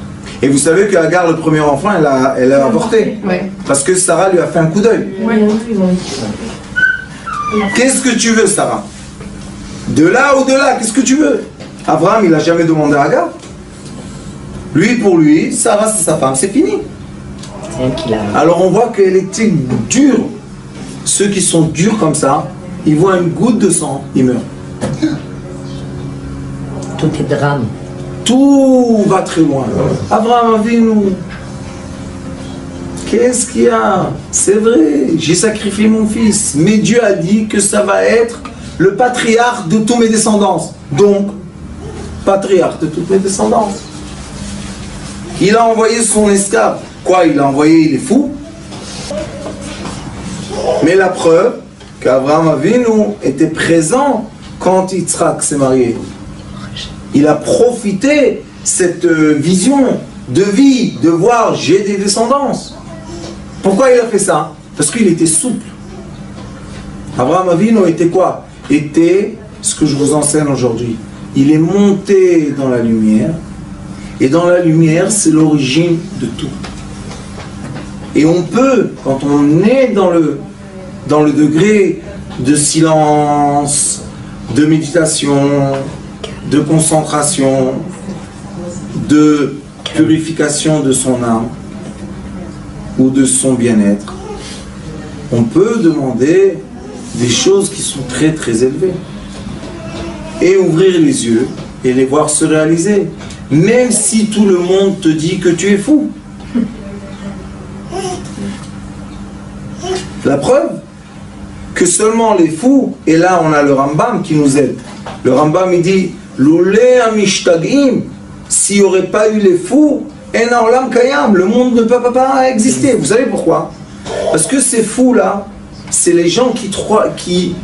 Et vous savez qu'Agar, le premier enfant, elle a avorté. Parce que Sarah lui a fait un coup d'œil. Qu'est-ce que tu veux, Sarah? De là ou de là, qu'est-ce que tu veux? Abraham, il n'a jamais demandé à Agar. Lui, pour lui, Sarah, c'est sa femme, c'est fini. C'est elle qui l'a. Alors on voit qu'elle était dure. Ceux qui sont durs comme ça, ils voient une goutte de sang, ils meurent. Tout est drame. Tout va très loin. Abraham Avinu, qu'est-ce qu'il y a? C'est vrai, j'ai sacrifié mon fils, mais Dieu a dit que ça va être le patriarche de tous mes descendants. Donc, patriarche de toutes mes descendants. Il a envoyé son esclave. Quoi, il a envoyé, il est fou? Mais la preuve qu'Abraham Avinu était présent quand Yitzhak s'est marié. Il a profité cette vision de vie, de voir j'ai des descendants. Pourquoi il a fait ça? Parce qu'il était souple. Abraham Avinu était quoi? Était ce que je vous enseigne aujourd'hui. Il est monté dans la lumière. Et dans la lumière, c'est l'origine de tout. Et on peut, quand on est dans le degré de silence, de méditation, de concentration, de purification de son âme ou de son bien-être, on peut demander des choses qui sont très très élevées. et ouvrir les yeux et les voir se réaliser. Même si tout le monde te dit que tu es fou. La preuve que seulement les fous, et là on a le Rambam qui nous aide. Le Rambam il dit Loulé Amishtagim, s'il n'y aurait pas eu les fous, En Olam Kayam, le monde ne peut pas exister. Vous savez pourquoi? Parce que ces fous-là, c'est les gens qui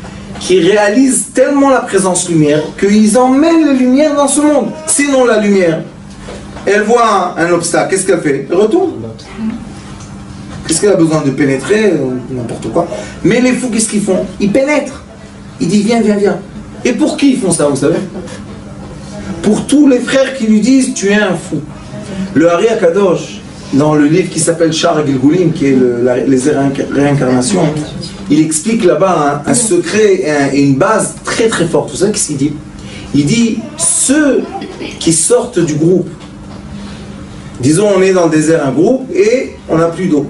réalisent tellement la présence lumière qu'ils emmènent la lumière dans ce monde. Sinon la lumière, elle voit un obstacle, qu'est-ce qu'elle fait? Elle retourne. Qu'est-ce qu'elle a besoin de pénétrer? N'importe quoi. Mais les fous, qu'est-ce qu'ils font? Ils pénètrent. Ils disent viens, viens, viens. Et pour qui ils font ça, vous savez? Pour tous les frères qui lui disent tu es un fou. Le Ari Akadosh, dans le livre qui s'appelle Shar Gilgulim, qui est les réincarnations, il explique là-bas un secret et une base très très forte. Vous savez ce qu'il dit? Il dit ceux qui sortent du groupe, disons on est dans le désert, un groupe, et on n'a plus d'eau.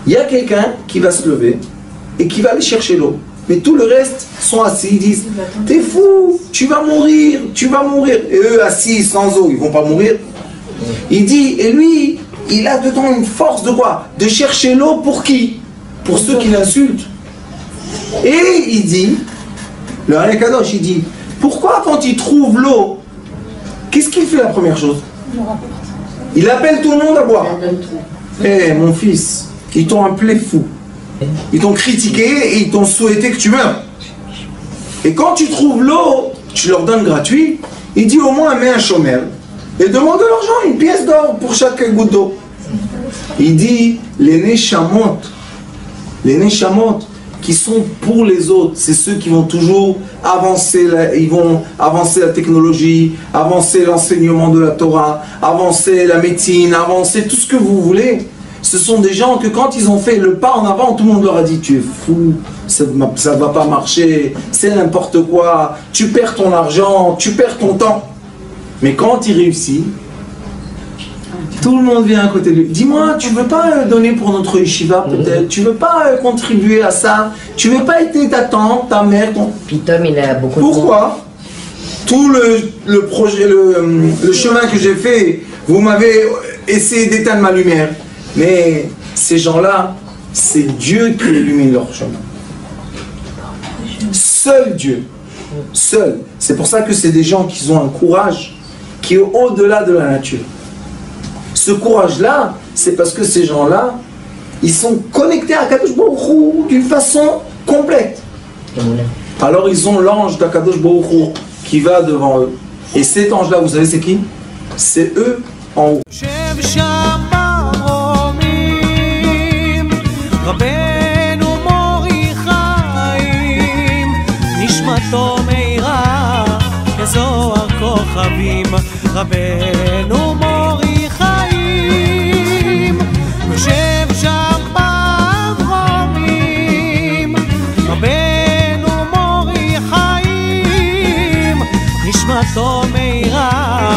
Il y a quelqu'un qui va se lever et qui va aller chercher l'eau. Mais tout le reste sont assis, ils disent t'es fou, tu vas mourir, tu vas mourir. Et eux assis sans eau, ils vont pas mourir. Il dit, et lui, il a dedans une force de quoi? De chercher l'eau pour qui? Pour ceux qui l'insultent. Et il dit, le Ari Kadosh, il dit, pourquoi quand il trouve l'eau, qu'est-ce qu'il fait la première chose? Il appelle tout le monde à boire. Eh mon fils, ils t'ont appelé fou. Ils t'ont critiqué et ils t'ont souhaité que tu meurs. Et quand tu trouves l'eau, tu leur donnes gratuit. Il dit au moins mets un chômeur et demande de l'argent, une pièce d'or pour chaque goutte d'eau. Il dit les neshamot qui sont pour les autres, c'est ceux qui vont toujours avancer, ils vont avancer la technologie, avancer l'enseignement de la Torah, avancer la médecine, avancer tout ce que vous voulez. Ce sont des gens que quand ils ont fait le pas en avant, tout le monde leur a dit tu es fou, ça ne va pas marcher, c'est n'importe quoi, tu perds ton argent, tu perds ton temps. Mais quand il réussit, tout le monde vient à côté de lui. Dis-moi, tu veux pas donner pour notre yeshiva peut-être? Tu veux pas contribuer à ça? Tu veux pas aider ta tante, ta mère, ton... Pitom, il a beaucoup de... Pourquoi? Tout le projet, le chemin que j'ai fait, vous m'avez essayé d'éteindre ma lumière. Mais ces gens-là, c'est Dieu qui illumine leur chemin. Seul Dieu. Seul. C'est pour ça que c'est des gens qui ont un courage qui est au-delà de la nature. Ce courage-là, c'est parce que ces gens-là, ils sont connectés à Kadosh Baruch Hu d'une façon complète. Alors ils ont l'ange d'Akadosh Baruch Hu qui va devant eux. Et cet ange-là, vous savez c'est qui? C'est eux en haut. רבנו מורי חיים יושב שם במרומים רבנו מורי חיים נשמתו מהירה